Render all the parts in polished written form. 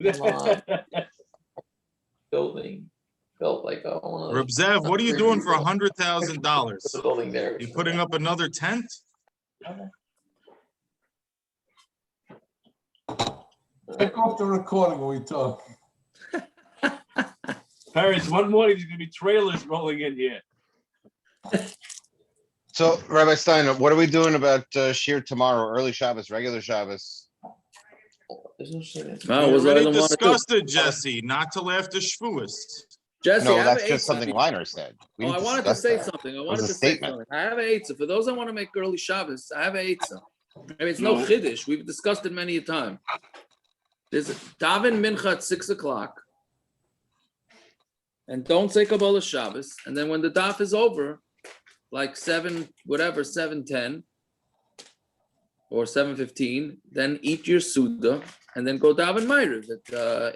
Come on. Building built like a one of Reb those Zev, what are you doing for $100,000? building there. You putting up another tent? Take off the recording when we talk. Parents, one morning there's gonna be trailers rolling in here. So Rabbi Stein, what are we doing about Shir tomorrow? Early Shabbos, regular Shabbos? There's no shit in it. We No, was already I the one to do? discussed it, Jesse, not till after Shavuos. Jesse, No, I have that's an just something eitzah. Liner said. We Oh, I didn't wanted to discuss say that. something. I was wanted a to say statement. something. I have an eitzah. For those that want to make early Shabbos, I have an eitzah. I mean, it's no chiddush. We've discussed it many a time. There's daven mincha at 6 o'clock, and don't say Kabbalah Shabbos. And then when the daf is over, like 7:10 or 7:15, then eat your suda and then go daven Ma'ariv at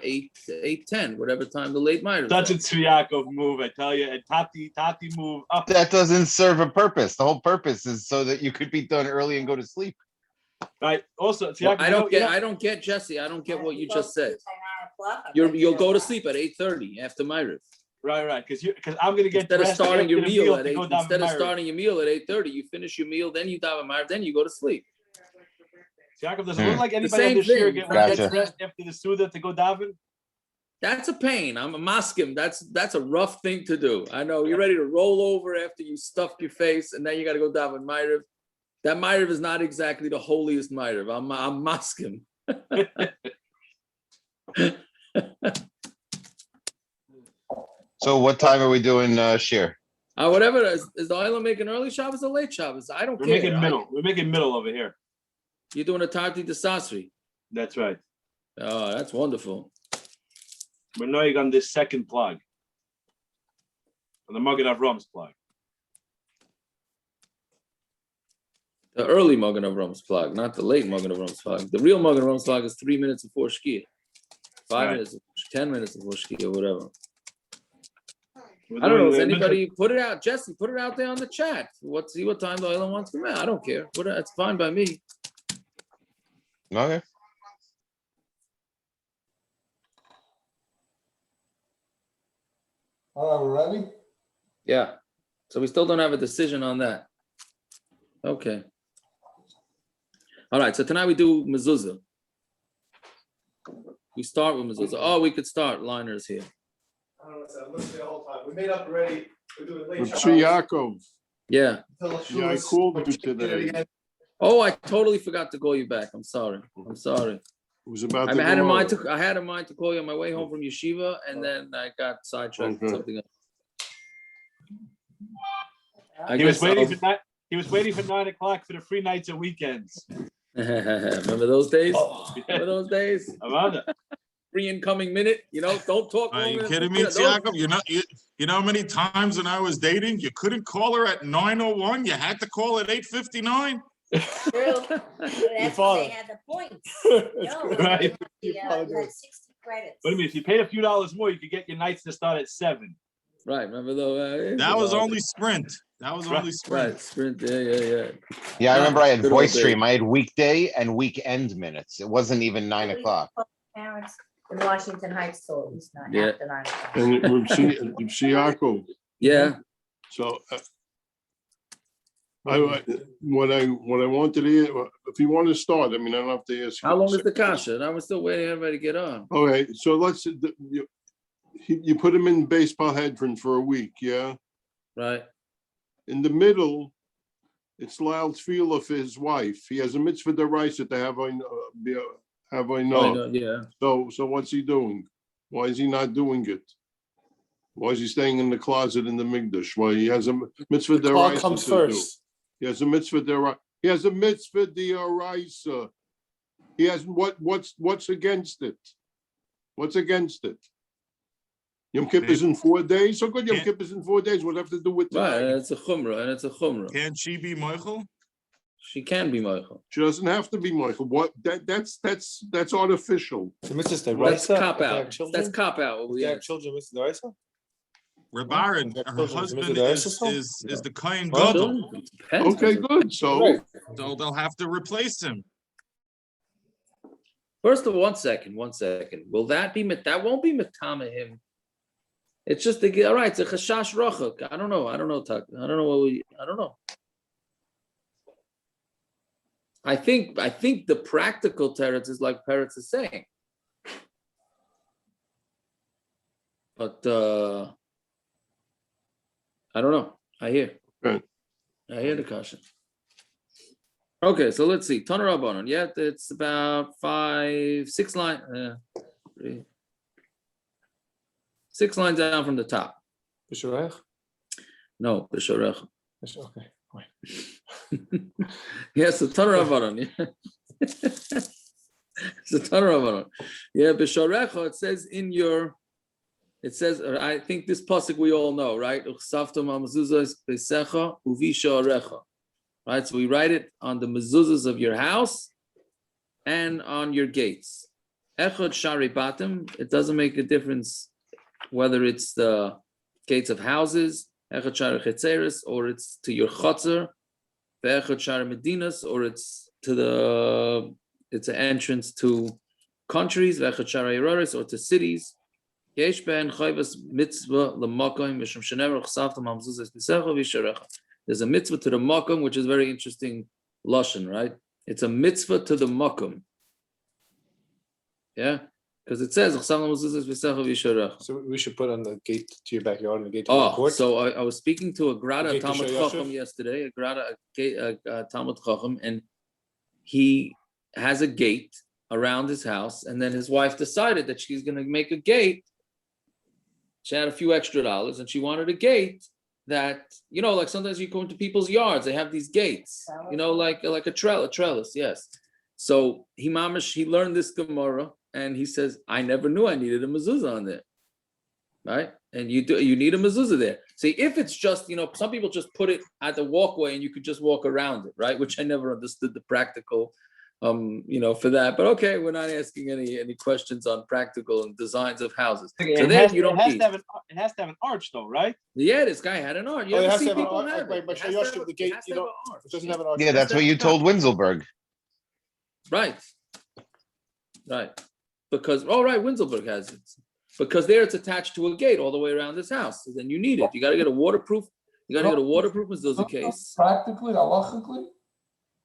8:10, whatever time the late Ma'ariv. Such a Tzriakov move, I tell you. And Tati move up. That doesn't serve a purpose. The whole purpose is so that you could be done early and go to sleep. Right. Also, Well, Tzriakov, I don't get Jesse. I don't get what you just said. You'll go to sleep at 8:30 after Ma'ariv. Right. Because I'm gonna get Instead of dressed starting after your the meal at to 8, go down instead of Ma'ariv. starting your meal at 8:30, you finish your meal, then you daven Ma'ariv, then you go to sleep. Tzriakov, does it look like anybody same this year thing. get Gotcha. dressed after the Suda to go daven? That's a pain. I'm a maskim. That's a rough thing to do. I know you're ready to roll over after you stuffed your face, and then you got to go daven Ma'ariv. That Ma'ariv is not exactly the holiest Ma'ariv. I'm maskim. So what time are we doing Shir? Whatever is the island making early Shabbos or late Shabbos? I don't We're care. making middle. We're making middle over here. You're doing a tarti de sasri. That's right. Oh, that's wonderful. We're knowing on this second plug. On the Magen Avram's plug. The early Magen Avram's plug, not the late Magen Avram's plug. The real Magen Avram's plug is 3 minutes before Shkia. 5 Right. minutes, 10 minutes before Shkia, or whatever. We're I don't know. doing Does the- anybody put it out? Jesse, put it out there on the chat. See what time the island wants from me. I don't care. It's fine by me. Okay. All right, we're ready? Yeah. So we still don't have a decision on that. Okay. All right. So tonight we do mezuzah. We start with mezuzah. Oh, we could start. Liners here. I don't know, I'm listening the whole time. We made up already. We're doing late. With Yaakov. Yeah. Yeah, I called you today. It Oh, I totally forgot to call you back. I'm sorry. was about I the had in mind Gemara. to. I had in mind to call you on my way home from yeshiva, and then I got sidetracked with Okay. something else. I He was guess waiting I'll- for He was waiting for 9 o'clock for the free nights and weekends. Remember those days? Remember those days? Amanda. Free incoming minute. Don't talk. Are you long kidding me, minutes. Tzriakov? You know how many times when I was dating, you couldn't call her at 9:01. You had to call at 8:59. True. That's why they had the points. No, Right. you had 60 credits. What do you mean? If you paid a few dollars more, you could get your nights to start at 7. Right. Remember though? That was only Sprint. That was only Sprint. Right. Sprint. Yeah. Yeah, I remember I had Good old voice days. stream. I had weekday and weekend minutes. It wasn't even 9 o'clock. Parents in Washington Heights, so at least not Yeah. after 9 o'clock. And Reb Yaakov. Yeah. So what I wanted to, if you want to start, I mean, I don't have to ask. How long is the kasha? Now we're still waiting for everybody to get on. Okay, so you put him in baseball headroom for a week, yeah? Right. In the middle, it's Lyle Tefillah for his wife. He has a mitzvah deraisa to have I know. Yeah. So what's he doing? Why is he not doing it? Why is he staying in the closet in the Mikdash? Why he has a mitzvah The call deraisa comes to do. first. He has a mitzvah deraisa. He has a mitzvah deraisa. He has what's against it? What's against it? Yom Kippur's in 4 days. So good. Yom Yeah. Kippur's in 4 days. What have to do with Right. tonight? And it's a chumrah. Can't she be Michael? She can be Michael. She doesn't have to be Michael. What? That's artificial. So Mr. That's Deraisa, cop if they have out. children, That's cop out. if they have children, Mr. Deraisa? Rabarin, Yeah, her children, husband Mr. Deraisa is still? is the Kohen Well, Gadol, it depends. Okay, good. So Right. so they'll have to replace him. First of all, one second. Will that be that won't be metamehim? It's just all right. It's a chashash rachuk. I don't know. I don't know what I think the practical teretz is like Peretz is saying, but I don't know. I hear the kasha. Okay, so let's see. Tana Rabbanon. Yeah, it's about 6 lines. 6 lines down from the top. B'shorech? No, b'shorech. Okay. Yes, the Tana Rabbanon. It's the Tana Rabbanon. Yeah, b'shorecha. It says it says. I think this pasuk we all know, right? Uchsaftam mezuzos b'secha uvishorecha. Right, so we write it on the mezuzos of your house and on your gates. Echad shari batim. It doesn't make a difference whether it's the gates of houses, echad shari chetzeres, or it's to your chotzer, ve'echad shari medinas, or it's an entrance to countries, ve'echad shari eroris, or to cities. Yesh ben chayvas mitzvah l'makom mishum shenever chsaftam hamzuzas b'secha v'sharecha. There's a mitzvah to the makom, which is very interesting lashon, right? It's a mitzvah to the makom. Yeah, because it says so we should put on the gate to your backyard and the gate to your court. So I was speaking to a Grada Gate to Talmud Shayashiv? Chacham yesterday, a Talmud Chacham, and he has a gate around his house, and then his wife decided that she's going to make a gate. She had a few extra dollars, and she wanted a gate that, like sometimes you go into people's yards, they have these gates, like a trellis, yes. So he learned this Gemara, and he says, I never knew I needed a mezuzah on there, right? And you need a mezuzah there. See, if it's just, some people just put it at the walkway and you could just walk around it, right? Which I never understood the practical, for that. But okay, we're not asking any questions on practical and designs of houses. So then you don't need. It has to have an arch, though, right? Yeah, this guy had an arch. You it ever has see to have an people arch. have it. But It has to have the gate, it doesn't have an arch. Yeah, that's what you told Winselberg. Right. Because Winselberg has it. Because there it's attached to a gate all the way around this house. So then you need it. You got to get a waterproof. Mezuzah case. Practically, halachically?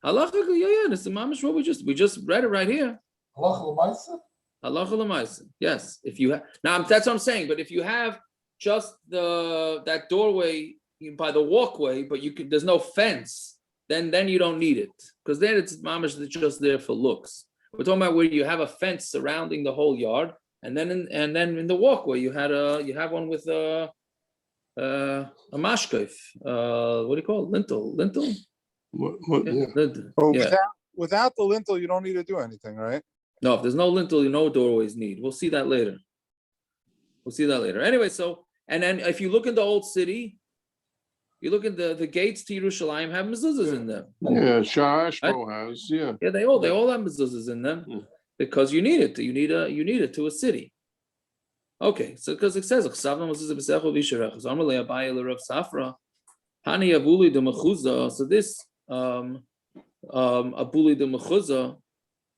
Halachically, yeah. This is mamish what we just read it right here. Halacha l'maisa? Halacha l'maisa. Yes. If you have now, that's what I'm saying. But if you have just that doorway by the walkway, but there's no fence, then you don't need it, because then it's mamish just there for looks. We're talking about where you have a fence surrounding the whole yard, and then in the walkway you have one with a mashkef. What do you call it? Lintel. What, yeah. Yeah. Without the lintel, you don't need to do anything, right? No, if there's no lintel, no doorways need. We'll see that later. Anyway, so, and then if you look in the old city, you look at the gates to Yerushalayim have mezuzahs in them. Yeah, Shashbo has, yeah. Yeah, they all have mezuzahs in them, because you need it. You need it to a city. Okay, so because it says so this abuli de mechuza.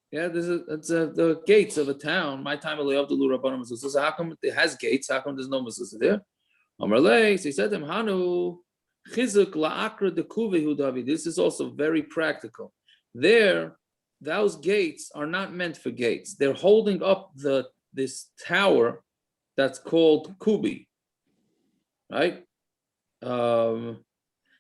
Yeah, it's the gates of a town. My time so how come it has gates? How come there's no mezuzah there? So he said to him, Hanu chizuk la'akra dekuvehu David. This is also very practical. Those gates are not meant for gates. They're holding up this tower that's called kubi, right?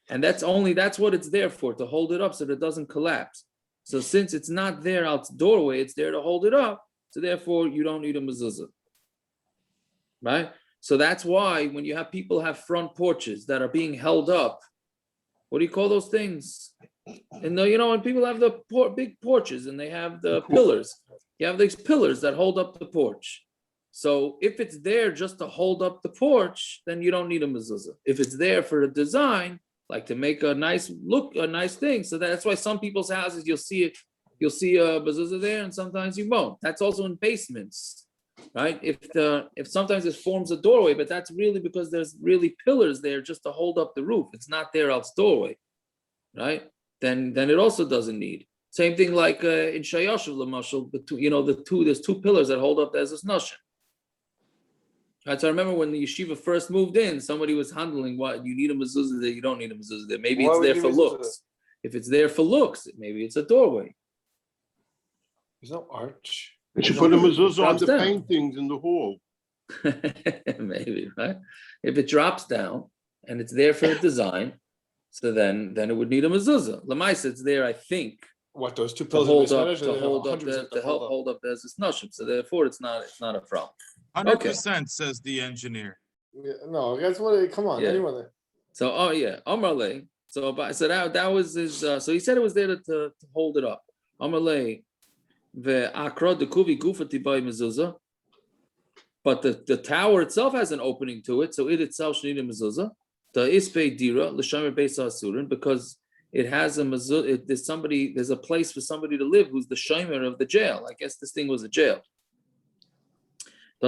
And that's what it's there for, to hold it up so that it doesn't collapse. So since it's not there out the doorway, it's there to hold it up. So therefore, you don't need a mezuzah, right? So that's why when you have people have front porches that are being held up, what do you call those things? And when people have the big porches and they have the pillars, you have these pillars that hold up the porch. So if it's there just to hold up the porch, then you don't need a mezuzah. If it's there for a design, like to make a nice thing. So that's why some people's houses you'll see a mezuzah there, and sometimes you won't. That's also in basements, right? If sometimes it forms a doorway, but that's really because there's really pillars there just to hold up the roof. It's not there else doorway, right? Then it also doesn't need. Same thing like in Shayoshev Lamashal, there's two pillars that hold up the Ezras Noshin. Right, so I remember when the yeshiva first moved in, somebody was handling what you need a mezuzah there, you don't need a mezuzah there. Maybe Why it's would there you for need a mezuzah looks. If it's there for looks, maybe it's a doorway. There's no arch. You should put a mezuzah on Drops the down. paintings in the hall. Maybe, right? If it drops down and it's there for a design, so then it would need a mezuzah. Lamaisa, it's there, I think, What, those two to pillars hold of up, to hold up, to help hold up the noshim. So therefore, it's not a problem. 100% says the engineer. Yeah, no, that's what. Come on, Yeah. anyone. So, Amarle. So that was his. So he said it was there to hold it up. Amarle, the akra the kuvi gufati by mezuzah. But the tower itself has an opening to it, so it itself should need a mezuzah. The ispe dira l'shamer beis hasurin, because it has a mezuzah. There's a place for somebody to live who's the shomer of the jail. I guess this thing was a jail.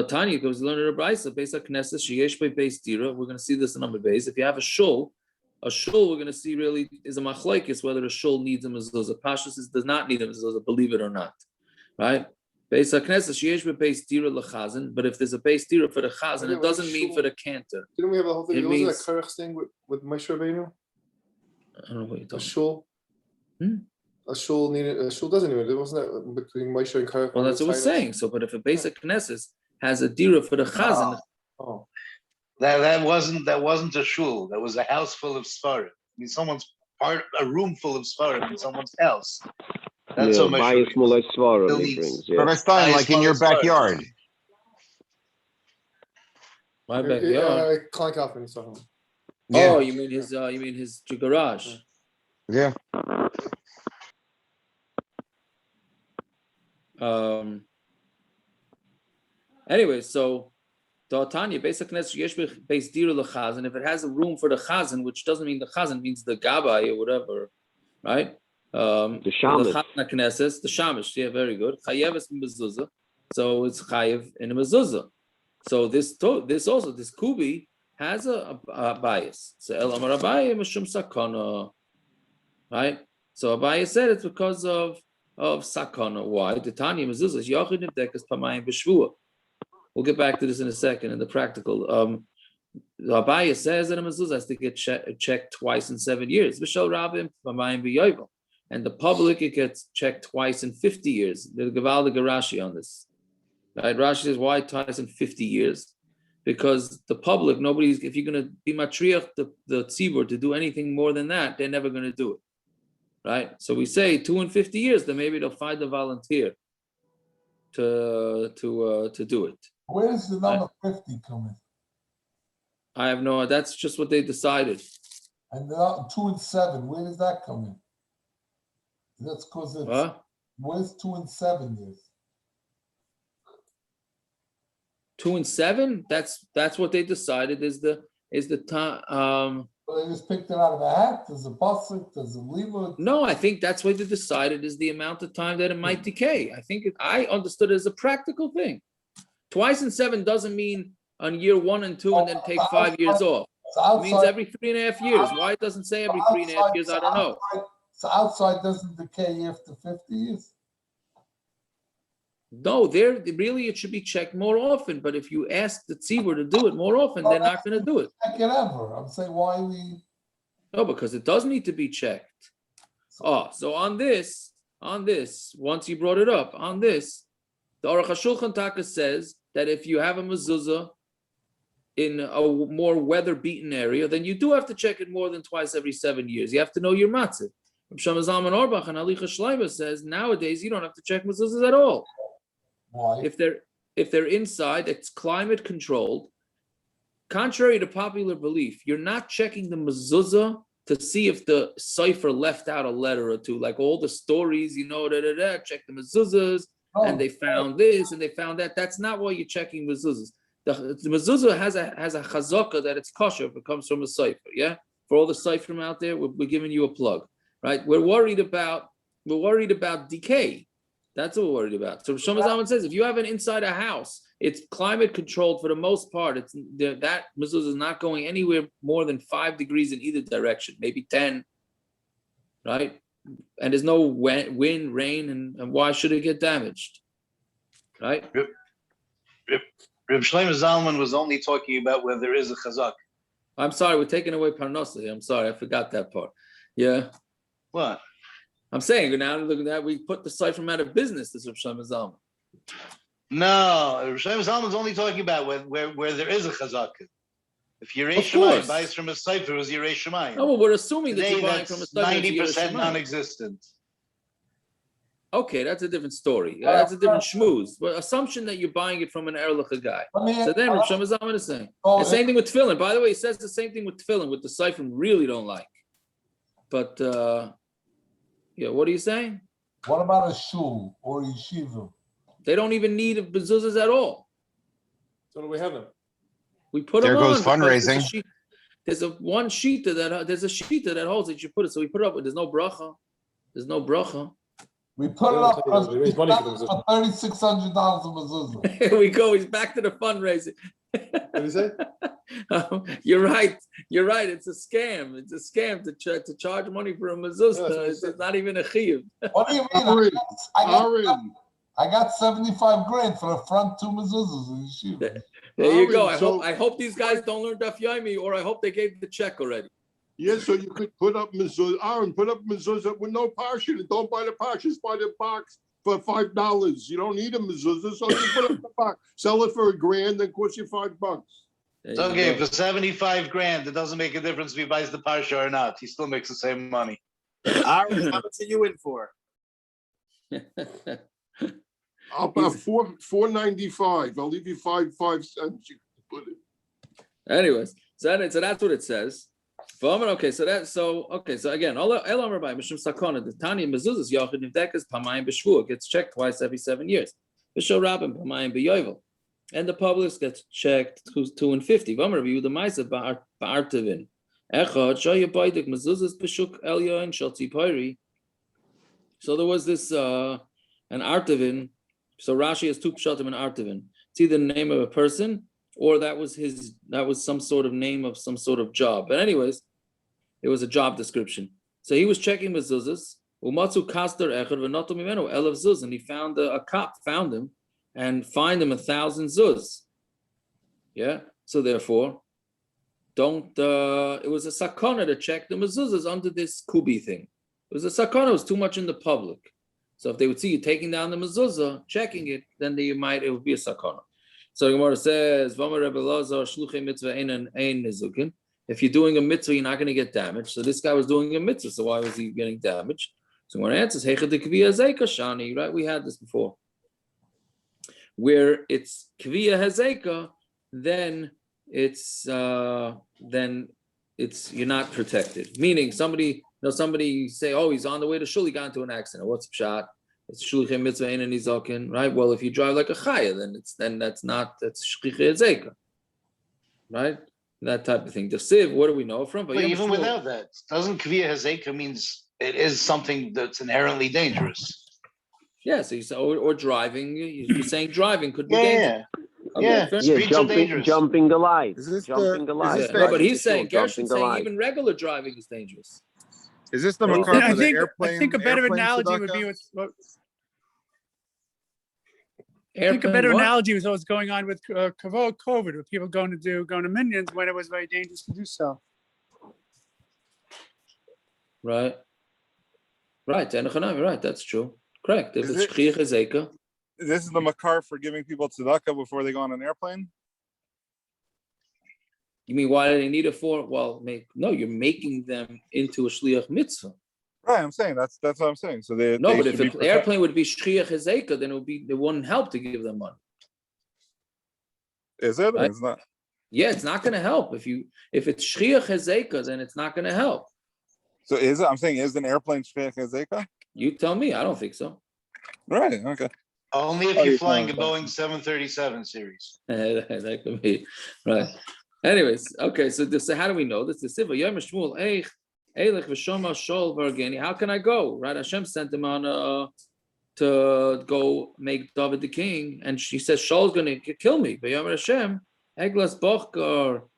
Tanya goes learn a brayso based on Knesset sheyesh beis dira. We're going to see this in number base. If you have a shul we're going to see really is a machlokes whether a shul needs a mezuzah. Pashtus does not need a mezuzah, believe it or not, right? Based on Knesset sheyesh beis dira lechazan. But if there's a beis dira for the chazan, it doesn't mean for the cantor. Didn't we have a whole thing? It Wasn't means- that Kerach thing with Moshe Rabbeinu? I don't know what you're A talking shul. A shul doesn't even. It wasn't that between Moshe and Kerach. Well, that's what we're saying. So, but if a basic Knesset has a dira for the chazan, Oh. That wasn't a shul. That was a house full of svarim. I mean, a room full of svarim in someone's house. That's so much. Rabbi Stein, like in your backyard. my backyard. Klein Kaufman is talking. Yeah. Oh, you mean his garage? Yeah. Anyway, so the Tanya basic Knesset yesh beis dira lechazan. If it has a room for the chazan, which doesn't mean the chazan means the gabbai or whatever, right? The shamish. Knesset, the shamish. Yeah, very good. Chayev is mezuzah, so it's chayev in a mezuzah. So this kubi has a bias. So el amar Abaye mishum sakana, right? So Abaye said it's because of sakana. Why? The Tanya mezuzah yachid nivdekas pamayim b'shvua. We'll get back to this in a second in the practical. Abaye says that a mezuzah has to get checked twice in 7 years. V'shal rabim pamayim b'yovel. And the public, it gets checked twice in 50 years. There's Gavaldig Rashi on this. Right? Rashi says, why twice in 50 years? Because the public, if you're going to be matriach the tzibur to do anything more than that, they're never going to do it. Right? So we say 2 in 50 years, then maybe they'll find a volunteer to do it. Where does the number 50 come in? I have no, that's just what they decided. And the 2 and 7, where does that come in? That's because it's, where's 2 and 7 years? 2 and 7? That's what they decided is the time. They just picked it out of a hat? Does it bust it? Does it leave it? No, I think that's what they decided is the amount of time that it might decay. I understood it as a practical thing. Twice in 7 doesn't mean on year 1 and 2 and then take 5 years off. It means every 3.5 years. Why it doesn't say every 3.5 years, I don't know. So outside doesn't decay after 50 years? No, really it should be checked more often. But if you ask the tzibur to do it more often, they're not going to do it. Check it ever. I'm saying why we. No, because it does need to be checked. So on this, once you brought it up, on this, the Aruch HaShulchan Taka says that if you have a mezuzah in a more weather-beaten area, then you do have to check it more than twice every 7 years. You have to know your matzah. Shlomo Zalman Auerbach and Alicha Shleimer says nowadays you don't have to check mezuzahs at all. Why? If they're inside, it's climate controlled. Contrary to popular belief, you're not checking the mezuzah to see if the cipher left out a letter or two, like all the stories, check the mezuzahs, and they found this and they found that. That's not why you're checking mezuzahs. The mezuzah has a chazaka that it's kosher if it comes from a cipher. Yeah, for all the cipher out there, we're giving you a plug. Right, we're worried about decay. That's what we're worried about. So Shlomo Zalman says if you have an inside a house, it's climate controlled for the most part. It's that mezuzah is not going anywhere more than 5 degrees in either direction, maybe 10. Right, and there's no wind, rain, and why should it get damaged? Right? Reb Shlomo Zalman was only talking about where there is a chazak. I'm sorry, we're taking away parnasa. I'm sorry, I forgot that part. Yeah. What? I'm saying now look at that, we put the site from out of business, this Reb Shlomo Zalman. No, Reb Shlomo Zalman is only talking about where there is a chazak. If Yerei Of Shemayim course. buys from a cipher, it was Yerei Shemayim. No, well, we're assuming that Today, you're buying from a that's site 90% non-existent. Okay, that's a different story. That's a different schmooze. But assumption that you're buying it from an Erlich guy. So then Rav Shlomo Zalman is saying. The same thing with tefillin. By the way, he says the same thing with tefillin, with the Seifrim really don't like. But yeah, what are you saying? What about a shul or yeshiva? They don't even need mezuzos at all. So do we have them? We put There them goes on. fundraising. There's a sheet that holds it. You put it. So we put it up. There's no bracha. There's no bracha. We put it up We raise money for them. for $3,600 a mezuzah. Here we go. He's back to the fundraising. What did he say? You're right. You're right. It's a scam. It's a scam to charge money for a mezuzah. Yeah, It's not even a chiyuv. What do you mean? Aaron, I got 75 grand for the front two mezuzahs in yeshiva. There you go. Aaron, I hope these guys don't learn Daf Yomi, or I hope they gave the check already. yeah, so you could put up mezuzah. Aaron, put up mezuzah with no parsha. Don't buy the parshas, buy the box for $5. You don't need a mezuzah, so you put up the box. Sell it for $1,000, then cost you $5. There It's you okay, go. for 75 grand, it doesn't make a difference if he buys the parsha or not. He still makes the same money. Aaron, how much are you in for? I'll buy $4.95. I'll leave you 5 cents. You can put it. Anyways, so that's what it says. Okay, so again, Elam Rabbi Mishum Sakona, the Tanya Mezuzas Yochid Nivdekas Pamayim B'Shvua gets checked twice every 7 years. B'Shul Rabbim Pamayim B'Yovel, and the public gets checked 2 and 50. V'Amar review the Ma'aser Ba'artevin. Echad Shaya Baidik Mezuzas B'Shuk Elyon Shel Tzipori. So there was this an Artevin. So Rashi has 2 pshatim in Artevin. It's either the name of a person, or that was some sort of name of some sort of job. But anyways, it was a job description. So he was checking mezuzas. Umatzu kastar echad v'notu mimenu elav zuz, and he found a cop found him and fined him 1,000 zuz. Yeah. So therefore, don't. It was a sakana to check the mezuzas under this kubi thing. It was a sakana. It was too much in the public. So if they would see you taking down the mezuzah, checking it, then it would be a sakana. So the Gemara says, if you're doing a mitzvah, you're not going to get damaged. So this guy was doing a mitzvah, so why was he getting damaged? So when answers, right? We had this before. Where it's kviya hazeka, then it's you're not protected. Meaning somebody say, oh, he's on the way to shul, he got into an accident. What's the shot? It's shluchim mitzvah ein and nizokin, right? Well, if you drive like a chaya, then that's shlichim zeka, right? That type of thing. The siv, what do we know from? But even without that, doesn't kviya hazeka means it is something that's inherently dangerous? Yeah, so you say, or driving. You're saying driving could be dangerous. Jumping the light. No, but he's saying Gershon's saying even regular driving is dangerous. Is this the McCarthy for the airplane? I think a better analogy would be with what's going on with COVID, with people going to Minions when it was very dangerous to do so. Right. Right. That's true. Correct. If it's shchiyach hazeka. This is the makar for giving people tzedakah before they go on an airplane? You mean why do they need it for? Well, you're making them into a shliach mitzvah. Right, I'm saying that's what I'm saying. So but if the airplane would be shchiyach hazeka, then it wouldn't help to give them money. Is it? Right? It's not. Yeah, it's not going to help. If it's shchiyach hazeka, then it's not going to help. So is it? I'm saying, is an airplane shchiyach hazeka? You tell me. I don't think so. Right. Okay. Only if you're flying a Boeing 737 series. That could be right. Anyways, okay. So how do we know this? The Siva Yom Shmuel Eich Eilech v'Shoma Shol Vargeni. How can I go? Right? Hashem sent him on to go make David the king, and she says Shaul's going to kill me. But Yom Hashem Eglas Bochkar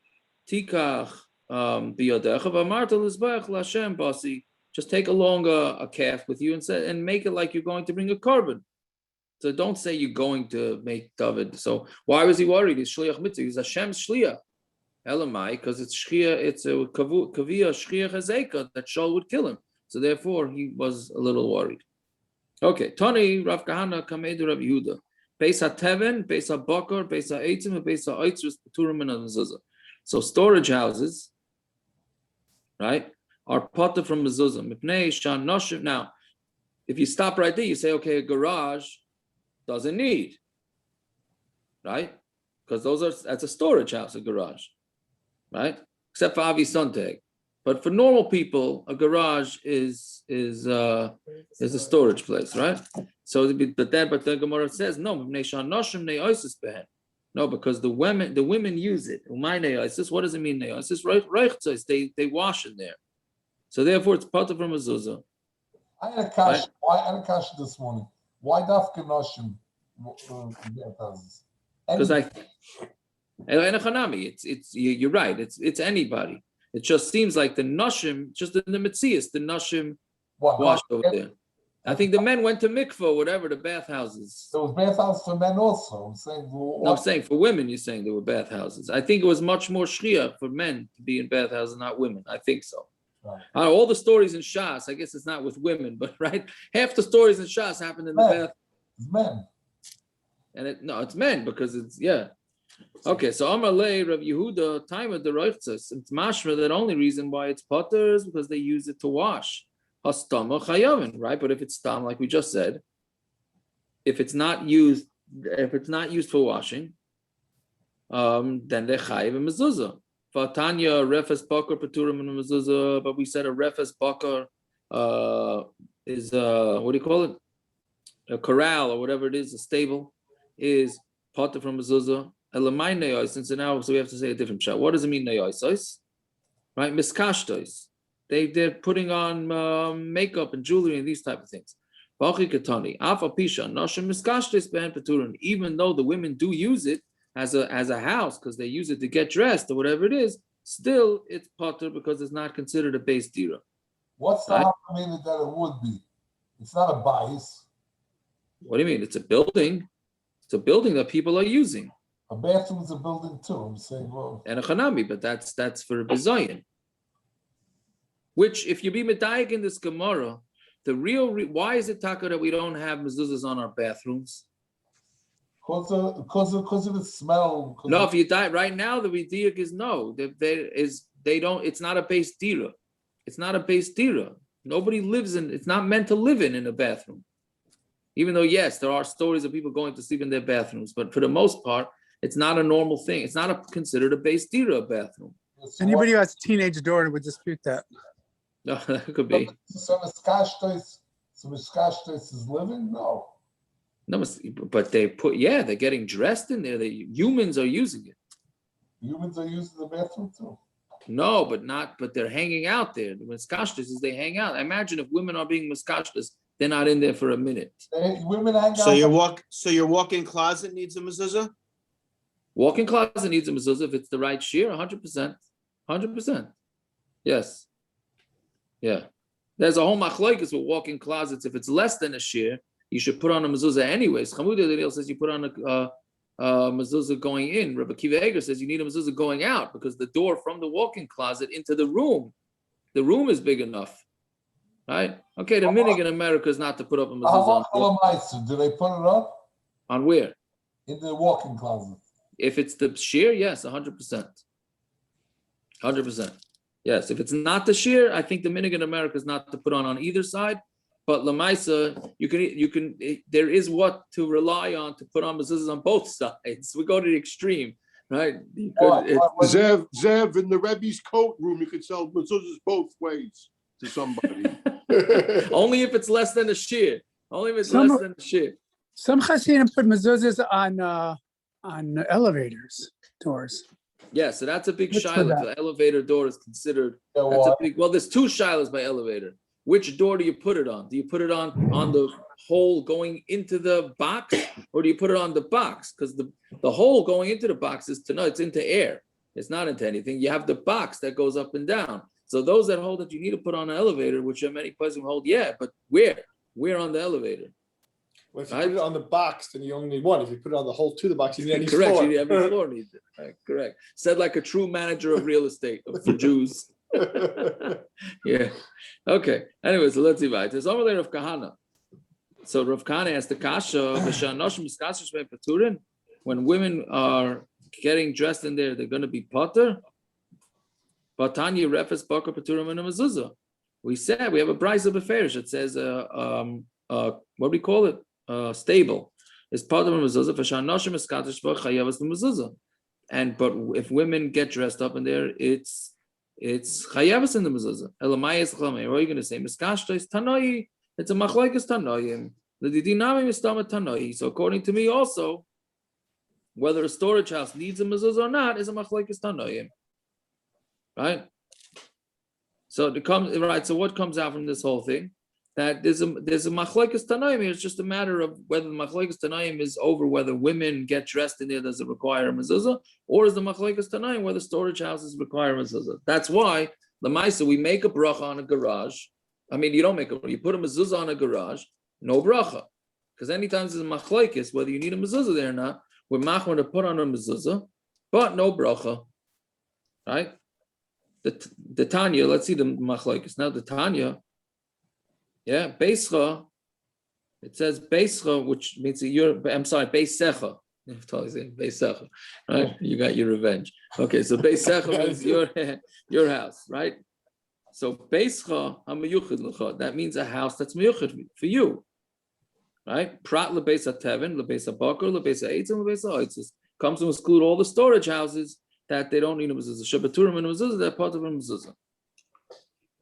Tikach Biyodecha v'Amarta Lizbach LaHashem Basi Just take along a calf with you and make it like you're going to bring a korban. So don't say you're going to make David. So why was he worried? He's shliach mitzvah. He's Hashem's shliach. Elamai, because it's shliach. It's a kaviyah shliach hazeka that Shaul would kill him. So therefore, he was a little worried. Okay, Tani Rav Kahana Kamedu Rav Yehuda. Beis HaTeven, Beis HaBakar, Beis HaEitzim, and Beis HaEitzrus Peturim and Mezuza. So storage houses, right, are potter from Mezuza. Mipnei Shan Noshim. Now, if you stop right there, you say, okay, a garage doesn't need, right? Because that's a storage house, a garage, right? Except for Avi Sontag. But for normal people, a garage is a storage place, right? So, but the Gemara says no. No, because the women use it. What does it mean? They wash in there. So therefore, it's part of a mezuzah. I had a question. Why I had a question this morning? Why dafka noshim? Because you're right. It's anybody. It just seems like the noshim, just in the mitzias, the noshim washed over there. I think the men went to mikvah, whatever, the bathhouses. There was bathhouses for men also. I'm saying for women, you're saying there were bathhouses. I think it was much more shria for men to be in bathhouses, not women. I think so. Right. All the stories in Shas, I guess it's not with women, but right, half the stories in Shas happened in the bath. It's men. And it's men because it's Okay, so Amalei Rav Yehuda time of the Reichtzes. It's mashma that only reason why it's potter is because they use it to wash. Hastama chayavin, right? But if it's stam, like we just said, if it's not used for washing, then they chayiv and mezuzah. Vatanya refes bakar peturim and mezuzah. But we said a refes bakar is what do you call it? A corral or whatever it is, a stable is potter from mezuzah. Elamai neyois. And so we have to say a different shot. What does it mean neyois? Right, miskashtois. They're putting on makeup and jewelry and these type of things. Even though the women do use it as a house because they use it to get dressed or whatever it is, still it's potter because it's not considered a base dira. What's the happening that it would be? It's not a bias. What do you mean? It's a building. It's a building that people are using. A bathroom is a building too. I'm saying, well, and a chanami, but that's for a bizayin. Which, if you be medayik in this Gemara, the why is it taka that we don't have mezuzahs on our bathrooms? Because of the smell. No, if you die right now, the medayik is no. They don't. It's not a base dira. It's not a base dira. Nobody lives in. It's not meant to live in a bathroom. Even though yes, there are stories of people going to sleep in their bathrooms, but for the most part, it's not a normal thing. It's not considered a base dira bathroom. Anybody who has a teenage daughter would dispute that. No, that could be. So miskashtos is living? No. No, but they're getting dressed in there. Humans are using it. Humans are using the bathroom too. No, but they're hanging out there. The miskashtos is they hang out. Imagine if women are being miskashtos, they're not in there for a minute. Women hang out. So your walk-in closet needs a mezuzah? Walk-in closet needs a mezuzah if it's the right shear, 100%. 100%. Yes. Yeah. There's a whole machlokes with walk-in closets. If it's less than a shear, you should put on a mezuzah anyways. Amud says you put on a mezuzah going in. Rabbi Kiva Eger says you need a mezuzah going out because the door from the walk-in closet into the room is big enough. Right? Okay, the minhag in America is not to put up a mezuzah. Do they put it up? On where? In the walk-in closet. If it's the shear, yes, 100%. 100%. Yes, if it's not the shear, I think the minhag in America is not to put on either side. But lamaisa, you can. There is what to rely on to put on mezuzahs on both sides. We go to the extreme, right? Zev, in the Rebbe's coat room, you could sell mezuzahs both ways to somebody. Only if it's less than a shear. Only if it's less than a shear. Some chasidim put mezuzahs on elevators doors. Yeah, so that's a big shiloh. The elevator door is considered. That's a big. Well, there's two shilohs by elevator. Which door do you put it on? Do you put it on the hole going into the box, or do you put it on the box? Because the hole going into the box it's into air. It's not into anything. You have the box that goes up and down. So those that hold that you need to put on an elevator, which are many places who hold, yeah, but where? Where on the elevator? Well, if you put it on the box, then you only need one. If you put it on the whole to the box, you need any Correct. floor. Every floor needs it. Right, correct. Said like a true manager of real estate for Jews. Yeah. Okay. Anyway, so let's see. Right. There's over there of Kahana. So Rav Kahana asked the Kasha, when women are getting dressed in there, they're going to be potter. Batanya refes bakar paturim and a mezuzah. We said we have a brisa beferish. It says what do we call it? Stable. It's potter and mezuzah for shanoshim eskatish v'chayavas the mezuzah. And but if women get dressed up in there, it's chayavas in the mezuzah. Elamayis chlamei. What are you going to say? Miskashta is tanoi. It's a machlokes tanoim. The dinamim is tanoi. So according to me, also, whether a storage house needs a mezuzah or not is a machlokes tanoim. Right. So it comes right. So what comes out from this whole thing? That there's a machlokes tanoim. It's just a matter of whether the machlokes tanoim is over whether women get dressed in there, does it require a mezuzah, or is the machlokes tanoim whether storage houses require a mezuzah? That's why the Maisa, we make a bracha on a garage. I mean, you don't make you put a mezuzah on a garage, no bracha, because anytime there's a machlokes whether you need a mezuzah there or not, we're machmir to put on a mezuzah, but no bracha, right? The Tanya, let's see the machlokes now. The Tanya. Yeah, Beischa, it says Beischa, which means Beisecha. I'm totally saying Beisecha, right? You got your revenge. Okay, so Beisecha means your house, right? So Beischa hamayuchid l'cha. That means a house that's meyuchid for you, right? Prat lebeisa tevin, lebeisa bakar, lebeisa eitzim, lebeisa oitzis. Comes to exclude all the storage houses that they don't need a mezuzah. Shabbaturim and a mezuzah, they're part of a mezuzah.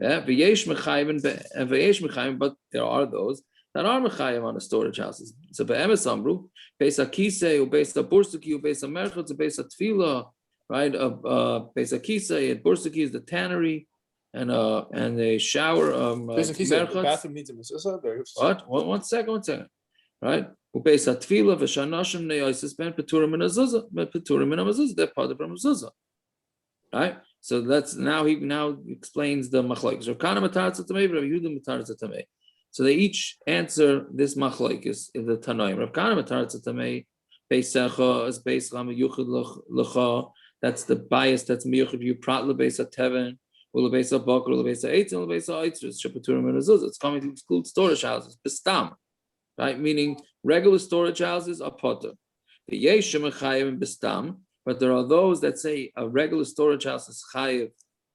Yeah, v'yesh mechayim and v'yesh mechayim, but there are those that are mechayim on the storage houses. So be'emes amru, beis hakisei, ubeis habursuki, ubeis hamerchot, ubeis hatfila, right? Beis hakisei and bursuki is the tannery, and the shower. The bathroom needs a mezuzah. What? One second. Right? Ubeis hatfila v'shanashim ne'oisis ben peturim and azuzah, peturim and azuzah. They're part of a mezuzah, right? So that's now he explains the machlokes. So they each answer this machlokes in the Tanoim. Rav Kana Mataratza Tamei Beisecha is Beis Lam Yuchid Lecha. That's the bias. That's miyuchid you prat lebeisa teven, lebeisa bakar, lebeisa eitzim, lebeisa eitzim. Shepaturim and azuz. It's coming to exclude storage houses. Bestam, right? Meaning regular storage houses are potter. The yesh shemachayim and bestam. But there are those that say a regular storage house is chayiv,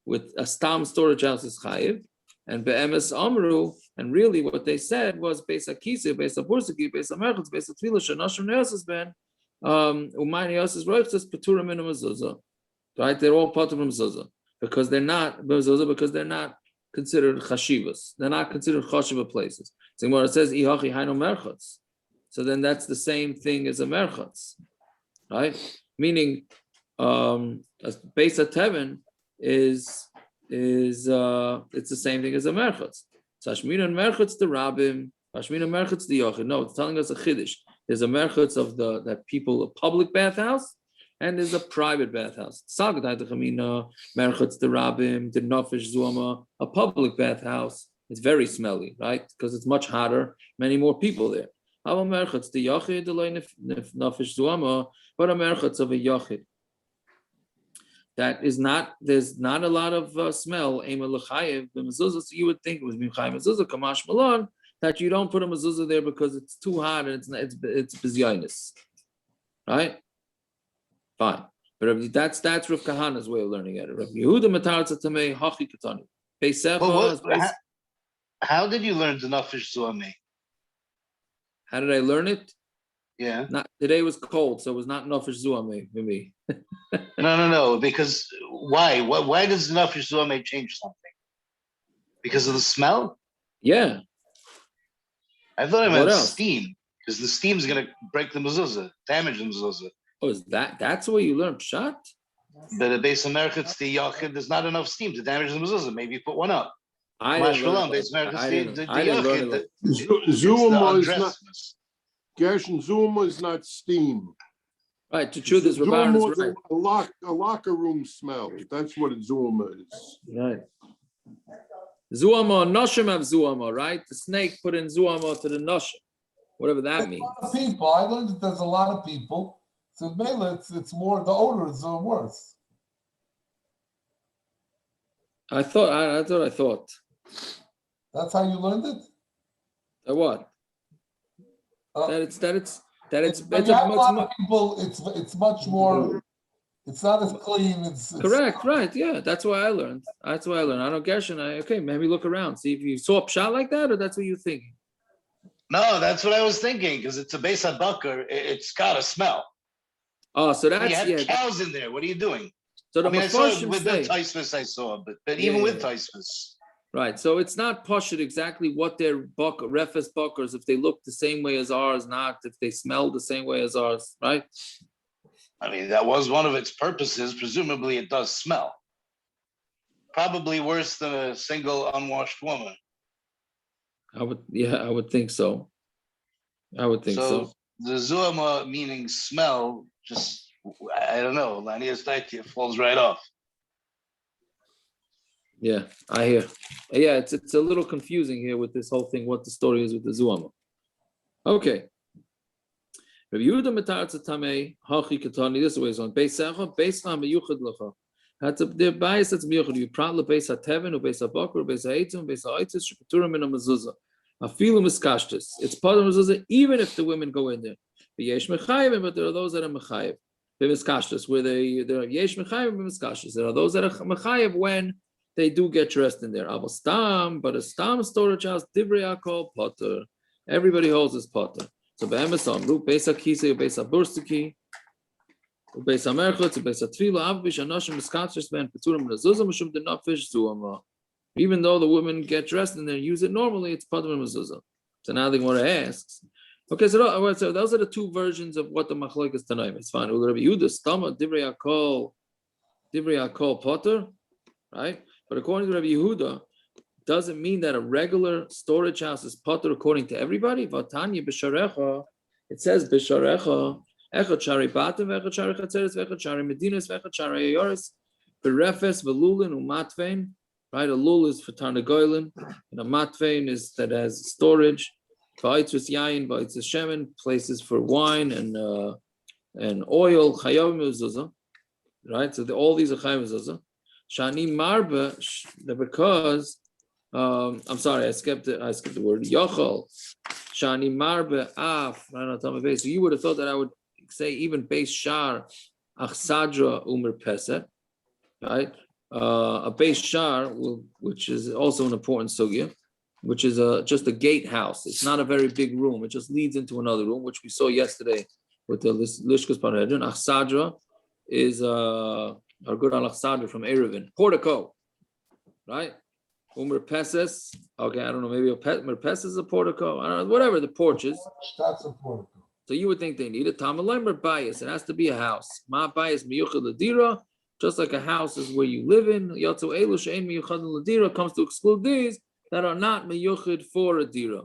with a stam storage house is chayiv, and be'emes amru, and really what they said was beis hakisi, beis habursaki, beis hamerchutz, beis hatfila, shenashim ne'asas ben, umayni yasas roichtas peturim in a mezuzah. Right? They're all part of a mezuzah because they're not mezuzah because they're not considered chashivas. They're not considered chashiva places. So when it says ihachi hainu merchutz, so then that's the same thing as a merchutz, right? Meaning, Beis HaTeven is it's the same thing as a merchutz. So Hashmina and merchutz the Rabbim, Hashmina merchutz the Yochid. No, it's telling us a chiddush. There's a merchutz of that people a public bathhouse, and there's a private bathhouse. Sagadai the Chamina merchutz the Rabbim, the Nofesh Zuama, a public bathhouse. It's very smelly, right? Because it's much hotter. Many more people there. How a merchutz the Yochid the Nofesh Zuama. But a merchutz of a yochid that is not, there's not a lot of smell. Ema l'chayev the mezuzah. So you would think it was b'chayim mezuzah kamash malon that you don't put a mezuzah there because it's too hot and it's bizyonis, right? Fine, but that's Rav Kahana's way of learning at it. Rav Yehuda mataratza tamei hachi katani. Beisecha. How did you learn the nafesh zuami? How did I learn it? Yeah. Not today was cold, so it was not nafesh zuame for me. No. Because why? Why does nafesh zuame change something? Because of the smell? Yeah. I thought it meant steam, because the steam is going to break the mezuzah, damage the mezuzah. Oh, is that's the way you learn pshat? But at Beis HaMerchutz, the Yochid, there's not enough steam to damage the mezuzah. Maybe you put one up. Zuma is not. Gershon, Zuma is not steam. Right, to truth is right. A locker room smell. That's what a Zuma is. Right. Zuama, noshim have zuama, right? The snake put in zuama to the noshim, whatever that means. A lot of people. I learned that there's a lot of people. So maybe it's more, the odor is worse. I thought. That's how you learned it? That what? That it's When you have a lot of people, it's much more, it's not as clean. It's correct, right? Yeah, that's why I learned. I don't Gershon. Okay, maybe look around, see if you saw a pshat like that, or that's what you're thinking. No, that's what I was thinking, because it's a base bucker. It's got a smell. Oh, so that's you have cows in there. What are you doing? So the I saw it Mefarshim with say- the Taisvis I saw, but even with Taisvis. Right, so it's not poshut exactly what their refes buckers, if they look the same way as ours, not if they smell the same way as ours, right? I mean, that was one of its purposes. Presumably, it does smell. Probably worse than a single unwashed woman. I would think so. So the zuama meaning smell, just I don't know. Lania's idea falls right off. Yeah, I hear. Yeah, it's a little confusing here with this whole thing, what the story is with the zuama. Okay. Rabbi Yehuda metarza tamei hachi katani. This way is on beis secha beis ha meyuchad lecha. That's a the bias that's meyuchad. You prat lebeis hateven ubeis habakur ubeis haitzum ubeis haitzis shepeturim min mezuzah. Afilu miskashtis. It's part of mezuzah even if the women go in there. Yesh mechayim, but there are those that are mechayiv. B'miskashtis where there are yesh mechayim b'miskashtis. There are those that are mechayiv when they do get dressed in there. But a stam storage house, divrei akol potter. Everybody holds his potter. So be'emes amru, beis hakisei, beis haburstiki, beis hamerchot, beis hatfila, avbish, anoshim, miskatris, ben peturim, mezuzah, mishum denafish, zuama. Even though the women get dressed in there and use it normally, it's potter mezuzah. So now the Gemara asks. Okay, so those are the two versions of what the Machlokes is tonight. It's fine. Rabbi Yehuda, stama, divrei akol potter, right? But according to Rabbi Yehuda, doesn't mean that a regular storage house is potter according to everybody. Vatanya b'sharecha, it says b'sharecha, echad shari batim, echad shari chatzeres, echad shari medinas, echad shari ayoris, berefes, velulin, umatvein. Right, a lul is for tarnagoylin, and a matvein is that has storage. Va'itzus yayin, va'itzus shemen, places for wine and oil. Chayav mezuzah, right? So all these are chayav mezuzah. Shani marba, because I'm sorry, I skipped the word yochol. Shani marba af. So you would have thought that I would say even base shar achsadra umer peset, right? A base shar, which is also an important sugya, which is just a gatehouse. It's not a very big room. It just leads into another room, which we saw yesterday with the Lishkas Parhedrin. Achsadra is our good al-Achsadra from Erevin. Portico, right? Umer Peses. Okay, I don't know. Maybe Merpes is a portico. I don't know. Whatever the porches. That's a portico. So you would think they need a Tamalim bias. It has to be a house. Ma bias miyuchad ladira. Just like a house is where you live in. Yatzu elu she'en miyuchad ladira comes to exclude these that are not miyuchad for a dira.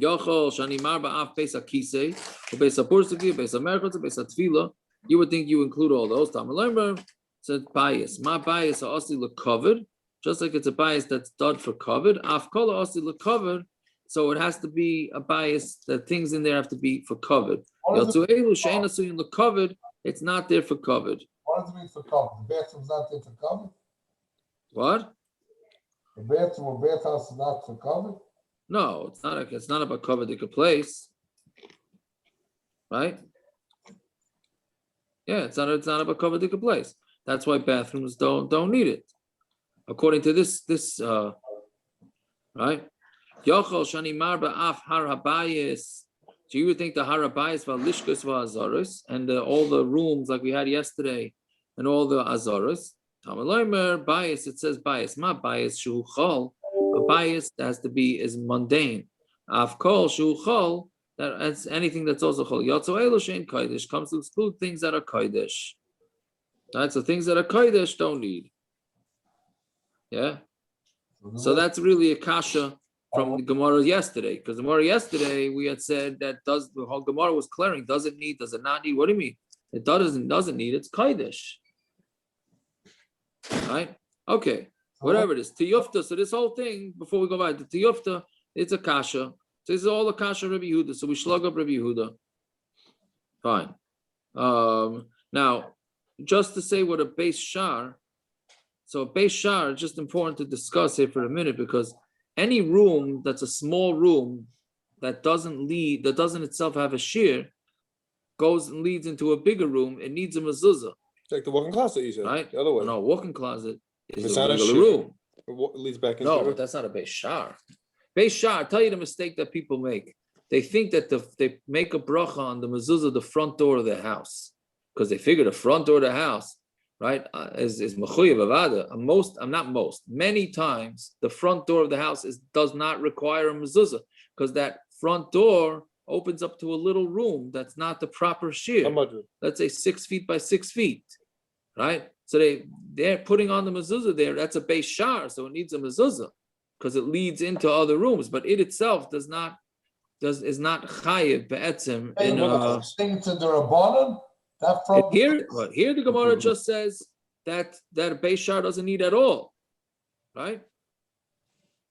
Yochol shani marba af beis hakisei, beis hapursaki, beis hamerchot, beis hatfila. You would think you include all those. Tamalim said bias. Ma bias are also covered. Just like it's a bias that's done for covered. Af kola also covered. So it has to be a bias that things in there have to be for covered. Yatzu elu she'en asuyin covered. It's not there for covered. What does it mean for covered? The bathroom's not there for covered? What? The bathroom or bathhouse is not for covered? No, it's not about covered like a place. Right? Yeah, it's not about covered like a place. That's why bathrooms don't need it. According to this right? Yochol shani marba af har habayis. So you would think the har habayis v'alishkus v'azaros and all the rooms like we had yesterday and all the azaros. Tamalomer bias. It says bias. Ma bias shu chol. A bias that has to be is mundane. Af kol shu chol. That's anything that's also chol. Yatzu elu shein kodesh comes to exclude things that are kodesh. Right. So things that are kodesh don't need. Yeah. So that's really a kasha from the Gemara yesterday, because the Gemara yesterday we had said that the whole Gemara was clearing. Does it need? Does it not need? What do you mean? It doesn't need. It's kodesh. Right? Okay. whatever it is, tiyufta. So this whole thing, before we go back, the tiyufta, it's a kasha. So this is all a kasha Rabbi Yehuda. So we slug up Rabbi Yehuda. Fine. Now, just to say what a base shar. So a base shar is just important to discuss here for a minute, because any room that's a small room that doesn't itself have a shear goes and leads into a bigger room. It needs a mezuzah. It's like the walk-in closet you said, right? The other way. No, walk-in closet is It's a not a regular shear. room. It leads back into No, it. but that's not a base shar. Base shar, I'll tell you the mistake that people make. They think that they make a bracha on the mezuzah, the front door of their house, because they figure the front door of the house, right, is mechuyev avada. Many times the front door of the house does not require a mezuzah, because that front door opens up to a little room that's not the proper shear. Let's say 6 feet by 6 feet, right? So they're putting on the mezuzah there. That's a base shar, so it needs a mezuzah because it leads into other rooms, but it itself is not chayiv be'etzim. It's a derabanan. That from here the Gemara just says that a base shar doesn't need at all, right?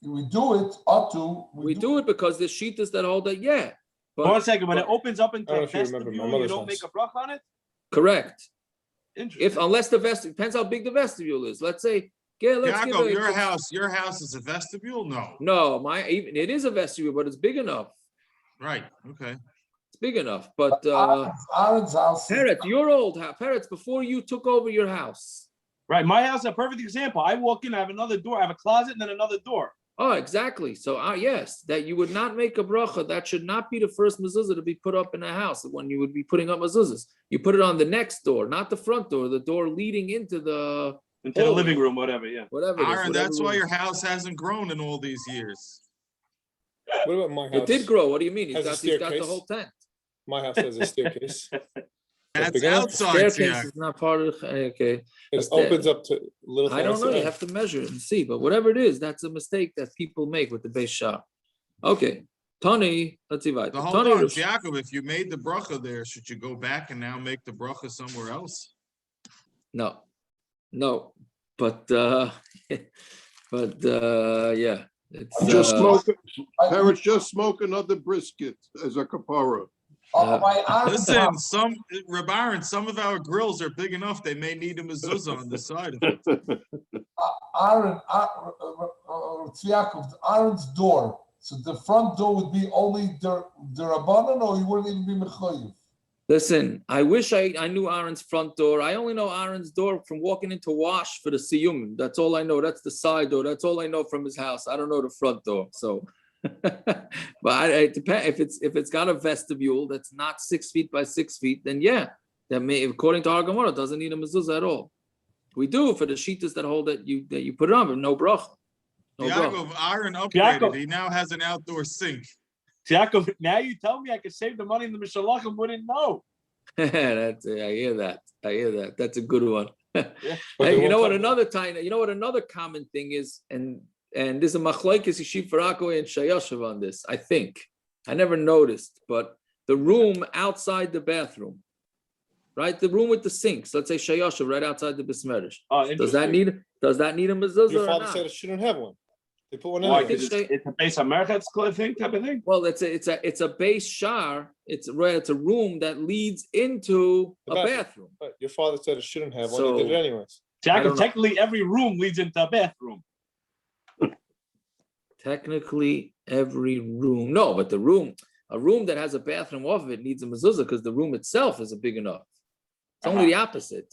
We do it up to. We do it because there's shitas that hold that. Yeah. But, 1 second, when it opens up into I don't a know if you remember my vestibule, you mother's don't house. make a bracha on it? Correct. Interesting. Unless the vestibule depends how big the vestibule is. Let's say, Yaakov, your house is a vestibule? No. It is a vestibule, but it's big enough. Right. Okay. It's big enough. But Aaron's house. Peretz, your old house, Peretz, before you took over your house. Right. My house is a perfect example. I walk in, I have another door, I have a closet and then another door. Oh, exactly. So, yes, that you would not make a bracha. That should not be the first mezuzah to be put up in a house when you would be putting up mezuzahs. You put it on the next door, not the front door, the door leading into the living room, whatever, yeah. Whatever. Aaron, that's why your house hasn't grown in all these years. What about my house? It did grow. What do you mean? He's got the staircase. whole tent. My house has a staircase. That's outside. Staircase is not part of okay. It opens up to little things. I don't know. You have to measure it and see. But whatever it is, that's a mistake that people make with the base shop. Okay. Tony, let's see. So hold on, Yaakov, if you made the bracha there, should you go back and now make the bracha somewhere else? No. But yeah. It's just smoke another brisket as a kapara. Listen, Reb Aaron, some of our grills are big enough. They may need a mezuzah on the side of it. Aaron's door. So the front door would be only the rabbanon, or you wouldn't even be mechayiv. Listen, I wish I knew Aaron's front door. I only know Aaron's door from walking into wash for the siyum. That's all I know. That's the side door. That's all I know from his house. I don't know the front door. So. But it depends. If it's got a vestibule that's not 6 feet by 6 feet, then yeah, that may, according to our Gemara, doesn't need a mezuzah at all. We do for the shitas that hold that you put it on, but no bracha. Yaakov, Aaron upgraded. He now has an outdoor sink. Yaakov, now you tell me I could save the money in the Mishalachim, wouldn't know. I hear that. That's a good one. Hey, you know what another common thing is, and there's a Machlokes Yeshiv Farakoi and Shayoshev on this, I think. I never noticed, but the room outside the bathroom, right? The room with the sinks, let's say Shayoshev right outside the Bismerish. Does that need a mezuzah? Your father said it shouldn't have one. They put one in. It's a base America type of thing. Well, it's a base shar. It's a room that leads into a bathroom. But your father said it shouldn't have one. He did it anyways. Jacob, technically every room leads into a bathroom. Technically, every room. No, but a room that has a bathroom off of it needs a mezuzah because the room itself isn't big enough. It's only the opposite.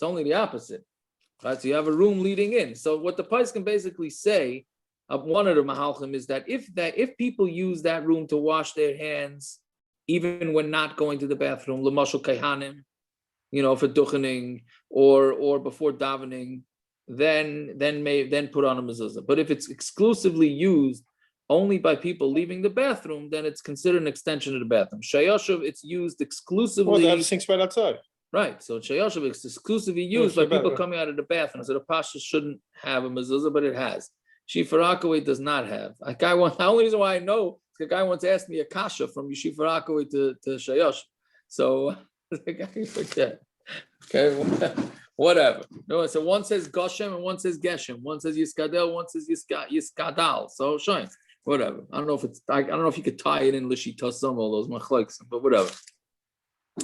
Right? So you have a room leading in. So what the Pais can basically say, one of the Mahalchim, is that if people use that room to wash their hands, even when not going to the bathroom, l'mashal kaihanim, for duchening or before davening, then put on a mezuzah. But if it's exclusively used only by people leaving the bathroom, then it's considered an extension of the bathroom. Shayoshev, it's used exclusively. Well, they have the sinks right outside. Right. So Shayoshev is exclusively used by people coming out of the bathroom. So the Pasha shouldn't have a mezuzah, but it has. Yeshiva Rockaway does not have. The only reason why I know is the guy once asked me a kasha from Yeshiva Rockaway to Shayoshev. So the guy forget. Okay. Whatever. No, so one says Goshem and one says Geshem. One says Yiskadel, one says Yiskadal. So shine. Whatever. I don't know if you could tie it in Lishi Tasam, all those Machlokes, but whatever.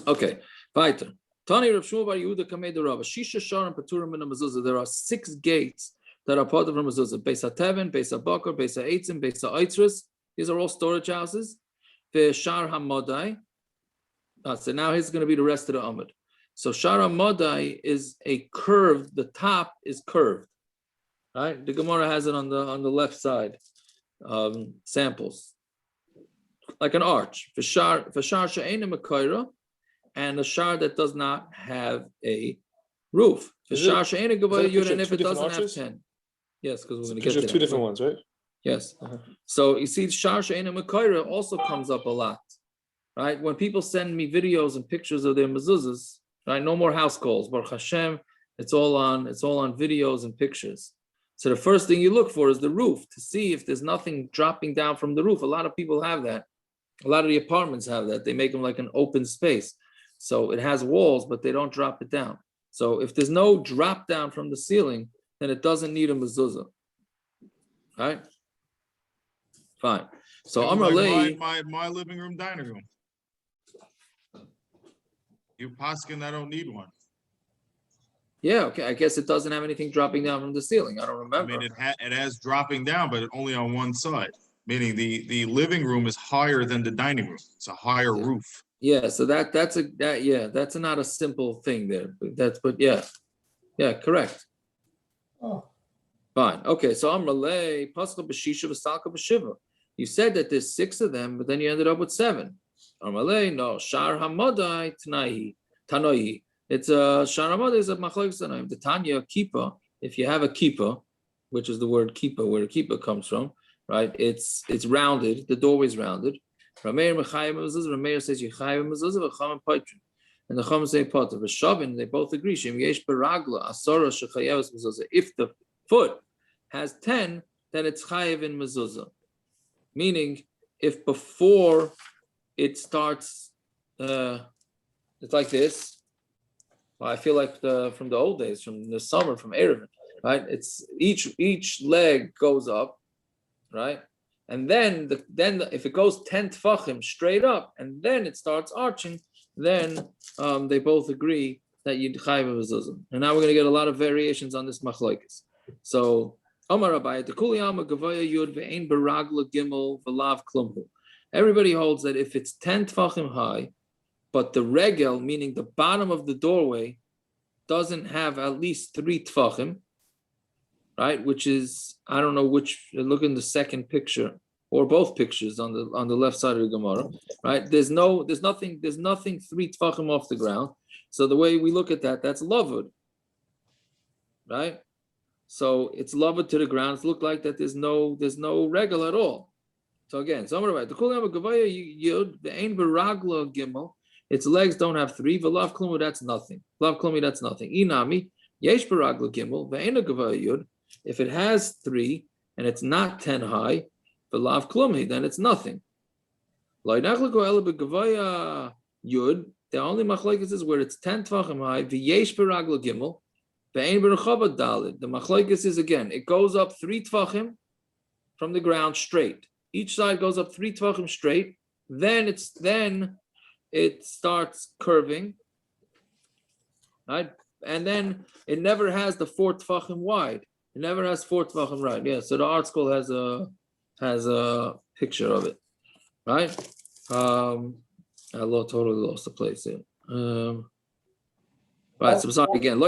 Okay, weiter. Tani Rav Shmuel bar Yehuda Kamei de Rava. Shisha Sharim Paturim in a Mezuza. There are 6 gates that are part of a Mezuza. Beis HaTeven, Beis HaBakar, Beis HaEitzim, Beis HaEitzros. These are all storage houses. Ve'Shar HaModai. So now here's going to be the rest of the Amud. So Shar HaModai is a curved. The top is curved. Right? The Gemara has it on the left side. Samples. Like an arch. V'Shar She'eina Mekaira. And a shar that does not have a roof. The shar she'ena gavaya yud, and if it doesn't have 10. Yes, because we're going to get to that. 2 different ones, right? Yes. So you see, shar she'ena mekaira also comes up a lot, right? When people send me videos and pictures of their mezuzas, right? No more house calls. Baruch Hashem, it's all on videos and pictures. So the first thing you look for is the roof to see if there's nothing dropping down from the roof. A lot of people have that. A lot of the apartments have that. They make them like an open space. So it has walls, but they don't drop it down. So if there's no drop down from the ceiling, then it doesn't need a mezuzah. Right? Fine. So like my living room, dining room. You paskin, I don't need one. Yeah, okay. I guess it doesn't have anything dropping down from the ceiling. I don't remember. I mean, it has dropping down, but only on one side. Meaning the living room is higher than the dining room. It's a higher roof. Yeah, so that's not a simple thing there. But correct. Oh. Fine. Okay, so Amrale, Pascha B'Shisha V'Salka B'Shiva. You said that there's 6 of them, but then you ended up with 7. Amrale, no, Shar Hamadai Tanoihi. It's a Shar Hamadai is a Machlokes Tanoim. The Tanya Kippah, if you have a kippah, which is the word kippah, where a kippah comes from, right? It's rounded, the doorway's rounded. Rameir Mechayim Mezuzah. Rameir says Yechayim Mezuzah v'Cham Paitrin, and the Chum say Potter. V'Shavin, they both agree. Shem Yesh Baragla Asara Shechayavas Mezuzah. If the foot has 10, then it's Chayav in Mezuzah. Meaning, if before it starts, it's like this. Well, I feel like from the old days, from the summer, from Erevin, right? It's each leg goes up, right? And then if it goes 10 tefachim straight up, and then it starts arching, then they both agree that you'd chayv mezuzah. And now we're going to get a lot of variations on this machlokes. So Amar Abaye, the kuliyama gavaya yud ve'ein baragla gimel v'lav klumhu. Everybody holds that if it's 10 tefachim high, but the regel, meaning the bottom of the doorway, doesn't have at least 3 tefachim, right? Which is, I don't know which, look in the second picture or both pictures on the left side of the Gemara, right? There's nothing 3 tefachim off the ground. So the way we look at that, that's lavud, right? So it's lavud to the ground. It's looked like that there's no regel at all. So again, so I'm right. The kulam gavaya yud the ein baragla gimel. Its legs don't have 3. V'lav klumu, that's nothing. Lav klumi, that's nothing. Inami yesh baragla gimel ve'ein gavaya yud. If it has 3 and it's not 10 high, for lav klumi, then it's nothing. Yud, the only machlokes is where it's 10 tvachim high. V'yesh beragla gimel, ve'ein berachava dalid. The machlokes is again, it goes up 3 tvachim from the ground straight. Each side goes up 3 tvachim straight. Then it starts curving, right? And then it never has the 4 tvachim wide. It never has 4 tvachim right. Yeah, so the art school has a picture of it, right? I totally lost the place here. Right, so sorry again.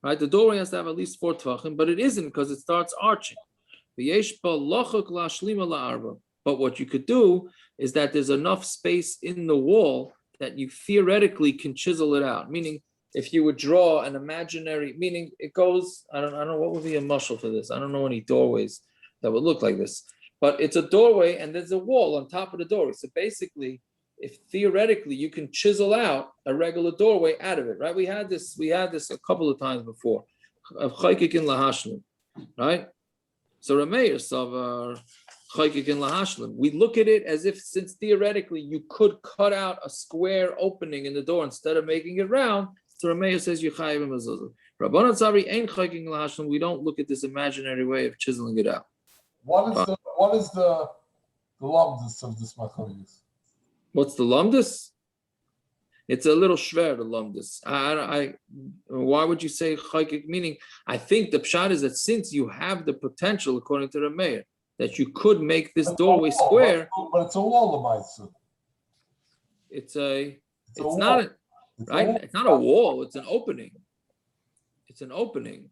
Right, the doorway has to have at least 4 tvachim, but it isn't because it starts arching. But what you could do is that there's enough space in the wall that you theoretically can chisel it out. Meaning, if you would draw an imaginary, meaning it goes, I don't know what would be a mashal for this. I don't know any doorways that would look like this, but it's a doorway and there's a wall on top of the doorway. So basically, if theoretically you can chisel out a regular doorway out of it, right? We had this a couple of times before of chaykik in lahashlim, right? So Rameir Savar, chaykik and lahashlim. We look at it as if, since theoretically you could cut out a square opening in the door instead of making it round. So Rameir says you chayiv mezuzah. Rabbanan Tzari ain't chaykik and lahashlim. We don't look at this imaginary way of chiseling it out. What is the lumdus of this machlokes? What's the lumdus? It's a little schwer, the lumdus. Why would you say chaykik? Meaning, I think the pshat is that since you have the potential, according to Rameir, that you could make this doorway square. But it's a wall, Lamaisa. It's not a wall. It's an opening. It's an opening.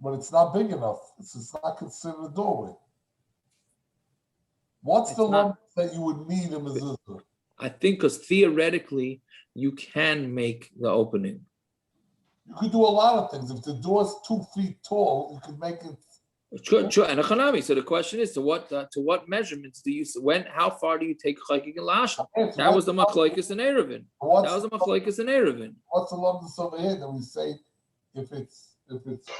But it's not big enough. It's not considered a doorway. What's the lump that you would need a mezuzah? I think because theoretically you can make the opening. You could do a lot of things. If the door's 2 feet tall, you could make it. Sure, and a chanami. So the question is, to what measurements do you? How far do you take chaykik and lashon? That was the machlokes and erevin. That was the machlokes and erevin. What's the lumdus over here that we say if it's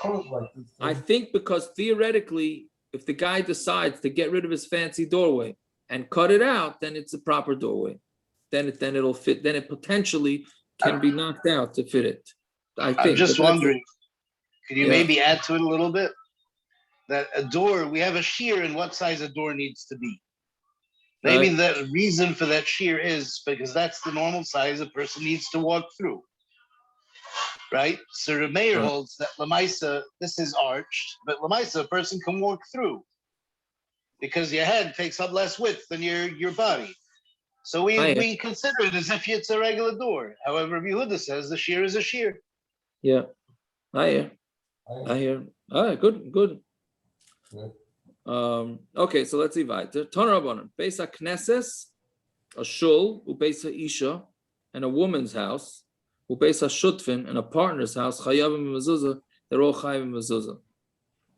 curved like this? I think because theoretically, if the guy decides to get rid of his fancy doorway and cut it out, then it's a proper doorway. Then it'll fit. Then it potentially can be knocked out to fit it. I think. I'm just wondering, could you maybe add to it a little bit? That a door, we have a shear in what size a door needs to be. Maybe the reason for that shear is because that's the normal size a person needs to walk through. Right? So Rameir holds that Lamaisa, this is arched, but Lamaisa, a person can walk through because your head takes up less width than your body. So we consider it as if it's a regular door. However, Yehuda says the shear is a shear. Yeah, I hear. All right, good. Okay, so let's see weiter. Ton Rabbanan, Beis HaKnesses, a shul, ubeis ha'isha, and a woman's house, ubeis ha'shutfin, and a partner's house, chayav and mezuzah, they're all chayav and mezuzah.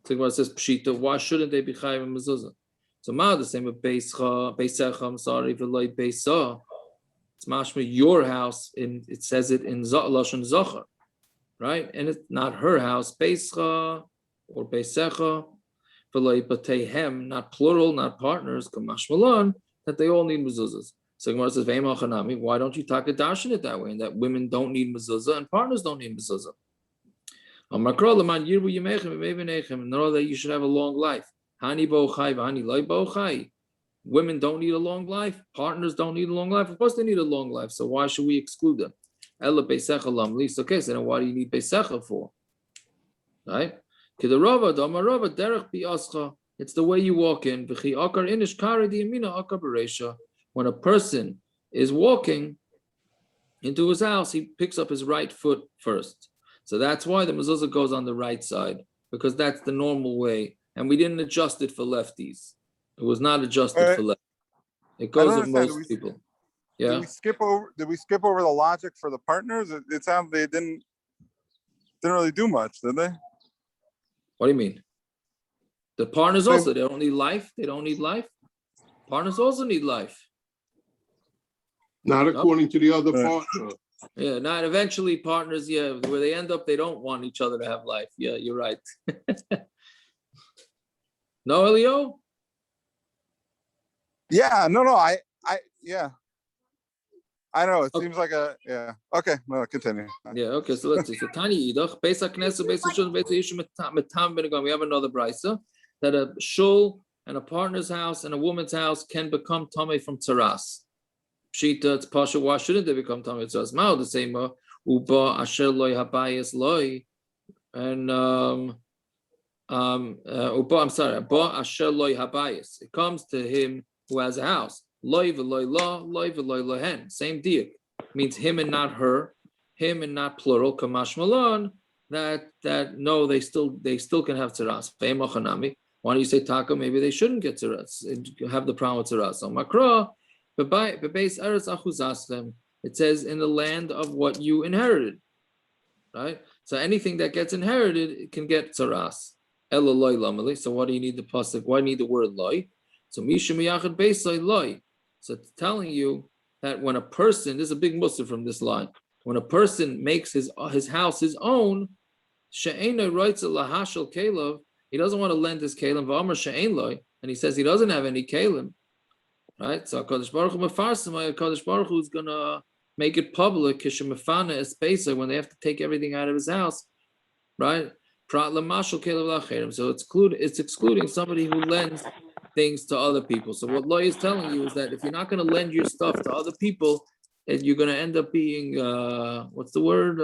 So it says pshita, why shouldn't they be chayav and mezuzah? So the same with beisecha, I'm sorry, v'loi beisa. It's mashma your house, it says it in lashon zachar, right? And it's not her house, beischa or beisecha. Not plural, not partners, that they all need mezuzahs. So Gemara says, why don't you talk a darshan it that way? And that women don't need mezuzah and partners don't need mezuzah. In order that you should have a long life. Women don't need a long life, partners don't need a long life. Of course they need a long life, so why should we exclude them? Okay, so then why do you need beisecha for? Right? It's the way you walk in. When a person is walking into his house, he picks up his right foot first. So that's why the mezuzah goes on the right side, because that's the normal way. And we didn't adjust it for lefties. It was not adjusted for lefties. It goes with most people. Yeah. Did we skip over the logic for the partners? It sounds they didn't really do much, did they? What do you mean? The partners also, they don't need life. They don't need life. Partners also need life. Not according to the other partner. Yeah, not eventually partners, where they end up, they don't want each other to have life. Yeah, you're right. No, Elio? Yeah, no, I know, it seems like okay, no, continue. Yeah, okay, so let's see. So Tani Idach, Beis HaKnesses, Beis HaShul, Beis HaYishu, Metam Benegam. We have another brisa that a shul and a partner's house and a woman's house can become tamei from tzaraas. Pshita, it's pasha. Why shouldn't they become tamei tzaraas? Mao the same. Uba asher loy habayis loy, and I'm sorry. Ba asher loy habayis. It comes to him who has a house. Loy v'loy la, loy v'loy lohen. Same diak. Means him and not her. Him and not plural. Kamash malon. That no, they still can have tzaraas. Why do you say taka? Maybe they shouldn't get tzaraas. Have the problem with tzaraas. So makra, bebeis eretz achuzastem. It says in the land of what you inherited, right? So anything that gets inherited, it can get tzaraas. Ela loy lamali. So why do you need the pasuk? Why do you need the word loy? So misha miyachad beisay loy. So it's telling you that when a person, there's a big mussar from this line. When a person makes his house his own, she'ena writes a lahashal kelav. He doesn't want to lend his kelim. V'amar she'en loy. and he says he doesn't have any kalim, right? So Hakadosh Baruch Hu mefarsim, Hakadosh Baruch Hu is gonna make it public. Kishemefana espesa, when they have to take everything out of his house, right? Prat lamashal kelev lacherim. So it's excluding somebody who lends things to other people. So what Loy is telling you is that if you're not going to lend your stuff to other people, and you're going to end up being what's the word?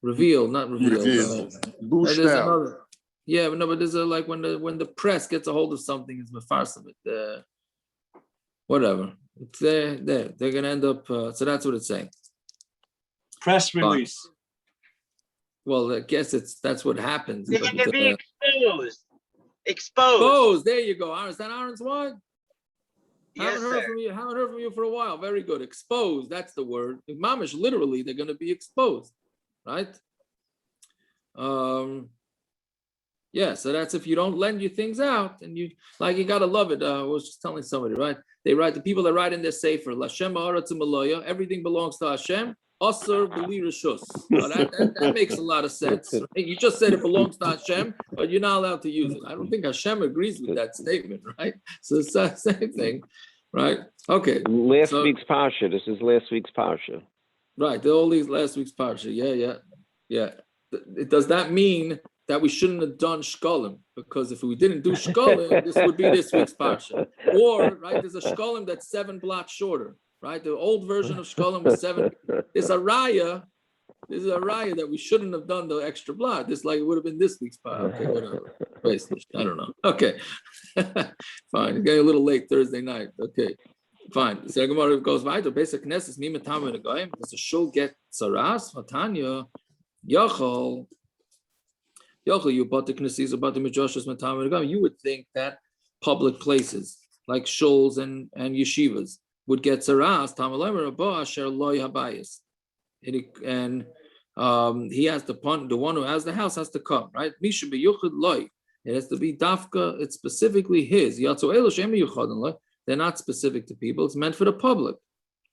Revealed, not revealed. Booshed There's out. another. Yeah, but no, but there's a like when the press gets a hold of something, it's mefarsim it. Whatever. It's there. They're going to end up. So that's what it's saying. Press release. Well, I guess that's what happens. They're but, gonna be exposed. Exposed. There you go. Aaron, is that Aaron's wine? Yes, Haven't heard sir. from you. Haven't heard from you for a while. Very good. Exposed. That's the word. Mamish, literally, they're going to be exposed, right? Yeah. So that's if you don't lend your things out, and you gotta love it. I was just telling somebody, right? They write the people that write in their sefer, Lashem ha'aretz u'maloya. Everything belongs to Hashem. Asur b'li reshus. That makes a lot of sense. Right? You just said it belongs to Hashem, but you're not allowed to use it. I don't think Hashem agrees with that statement, right? So it's the same thing, right? Okay. Last week's parsha. This is last week's parsha. Right. All these last week's parsha. Yeah. Does that mean that we shouldn't have done shkolim? Because if we didn't do shkolim, this would be this week's parsha. Or right, there's a shkolim that's 7 blocks shorter. Right, the old version of shkolim was 7. There's a raya. This is a raya that we shouldn't have done the extra block. This like it would have been this week's parsha. Okay, whatever. I don't know. Okay, fine. It's getting a little late Thursday night. Okay, fine. So Gemara goes weiter. Basic knesses mi metam and goyim. Does a shul get tzaraas? Matanya yachol you bought the knesses about the midrashos metam and goyim. You would think that public places like shuls and yeshivas would get tzaraas, and he has to punt. The one who has the house has to come, right? It has to be dafka. It's specifically his. They're not specific to people. It's meant for the public.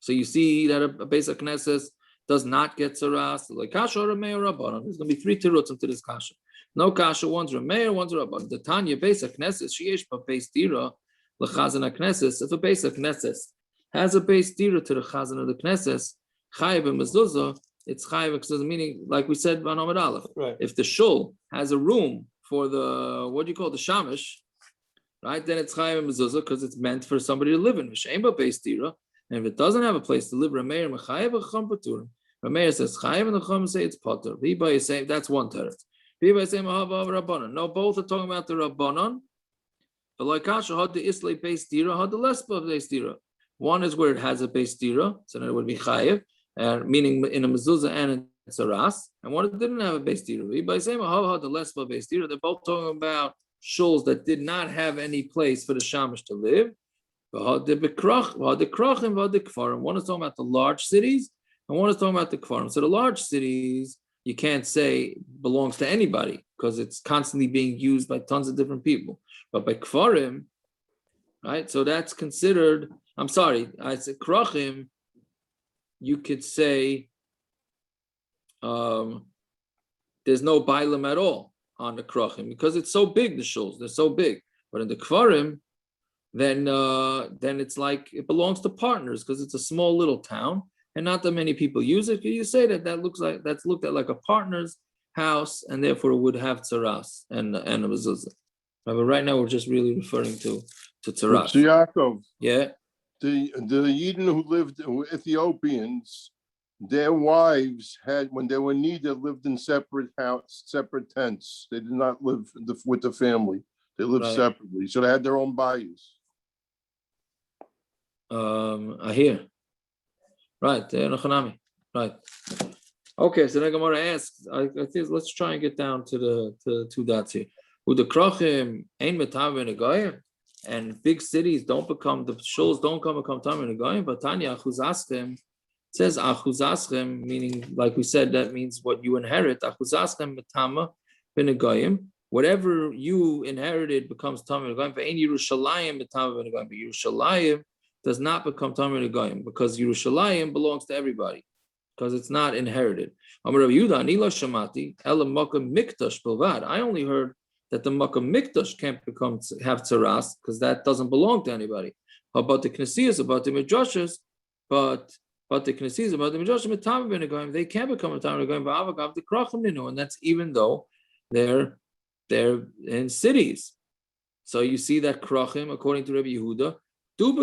So you see that a basic knesses does not get tzaraas. Like kasha or Rameh or Rabbanon. There's going to be 3 tirutzim to this kasha. No kasha. One's Rameh, one's Rabbanon. The Tanya basic knesses. Sheyesh b'beis dira l'chazan knesses. If a basic knesses has a base dira to the chazan of the knesses, chayiv and mezuzah, it's chayiv because meaning, like we said on Amud Aleph. Right. If the shul has a room for the what do you call the shamish, right? Then it's chayiv and mezuzah because it's meant for somebody to live in. V'she'ema base dira, and if it doesn't have a place to live, Rameir mechayiv v'cham paturim. Rameir says chayiv and the chum say it's patur. Viba is saying that's one teretz. Viba is saying mahava rabbanon. No, both are talking about the rabbanon. But like kasha had the islay base dira, had the lespa base dira. One is where it has a base dira, so then it would be chayiv, meaning in a mezuzah and in tzaraas. And one that didn't have a base dira. By saying the less of a base dira, they're both talking about shuls that did not have any place for the shamash to live. One is talking about the large cities, and one is talking about the kfarim. So the large cities, you can't say belongs to anybody because it's constantly being used by tons of different people. But by kfarim, right? So that's considered. I'm sorry, I said krachim. You could say there's no bailam at all on the krachim because it's so big. The shuls they're so big, but in the kfarim, then it's like it belongs to partners because it's a small little town and not that many people use it. You say that looks like that's looked at like a partner's house and therefore it would have tzaraas and a mezuzah. But right now we're just really referring to tzaraas. So Yaakov, yeah. The Yidden who lived, Ethiopians, their wives had, when they were needed, lived in separate tents. They did not live with the family. They lived separately. So they had their own bayis. I hear. Right. Right. Okay, so then Gemara asks, I think let's try and get down to the 2 dots here. The krachim ein metav in a goyim, and big cities don't become, the shuls don't become tam in a goyim, but Tanya achuzaschem says achuzaschem, meaning like we said, that means what you inherit. Achuzaschem metama in a goyim, whatever you inherited becomes tam in a goyim. But ein Yerushalayim metama in a goyim, but Yerushalayim does not become tam in a goyim because Yerushalayim belongs to everybody because it's not inherited. I only heard that the Makom Mikdash can't have tzaraas because that doesn't belong to anybody. About the Knesiyas, about the Midrashas, but the Knesiyas, about the Midrashim, they can't become a Tam Benegoyim, V'avagav the Krachim Ninu, and that's even though they're in cities. So you see that Krachim, according to Rabbi Yehuda, do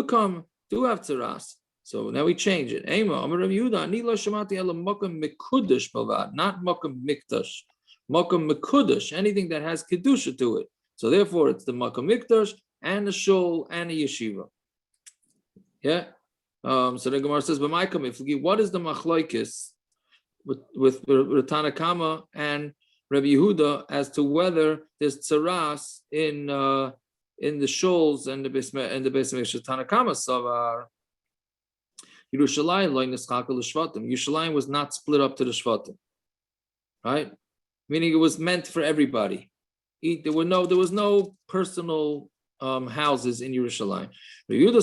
have tzaraas. So now we change it. Ema, Amar Rabbi Yehuda, Ani lo shamati ela Makom Mekudesh balvad, not Makom Mikdash. Makom Mekudesh, anything that has kedusha to it. So therefore, it's the Makom Mikdash and the shul and the yeshiva. Yeah. So the Gemara says, what is the Machlokes with Tana Kama and Rabbi Yehuda as to whether there's tzaraas in the shuls and the Beis Hamikdash? Tana Kama savar Yerushalayim was not split up to the Shvatim, right? Meaning it was meant for everybody. There was no personal houses in Yerushalayim. Rabbi Yehuda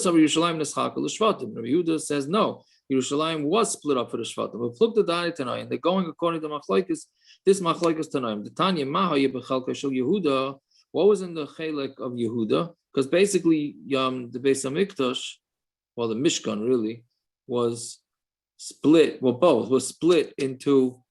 says no. Yerushalayim was split up for the Shvatim. But look at the Tanai, and they're going according to Machlokes. This Machlokes Tanaim. The Tanya Mahaya b'Chalka Shel Yehuda. What was in the Chelek of Yehuda? Because basically, the Beis Hamikdash, well, the Mishkan really was split. Well, both was split into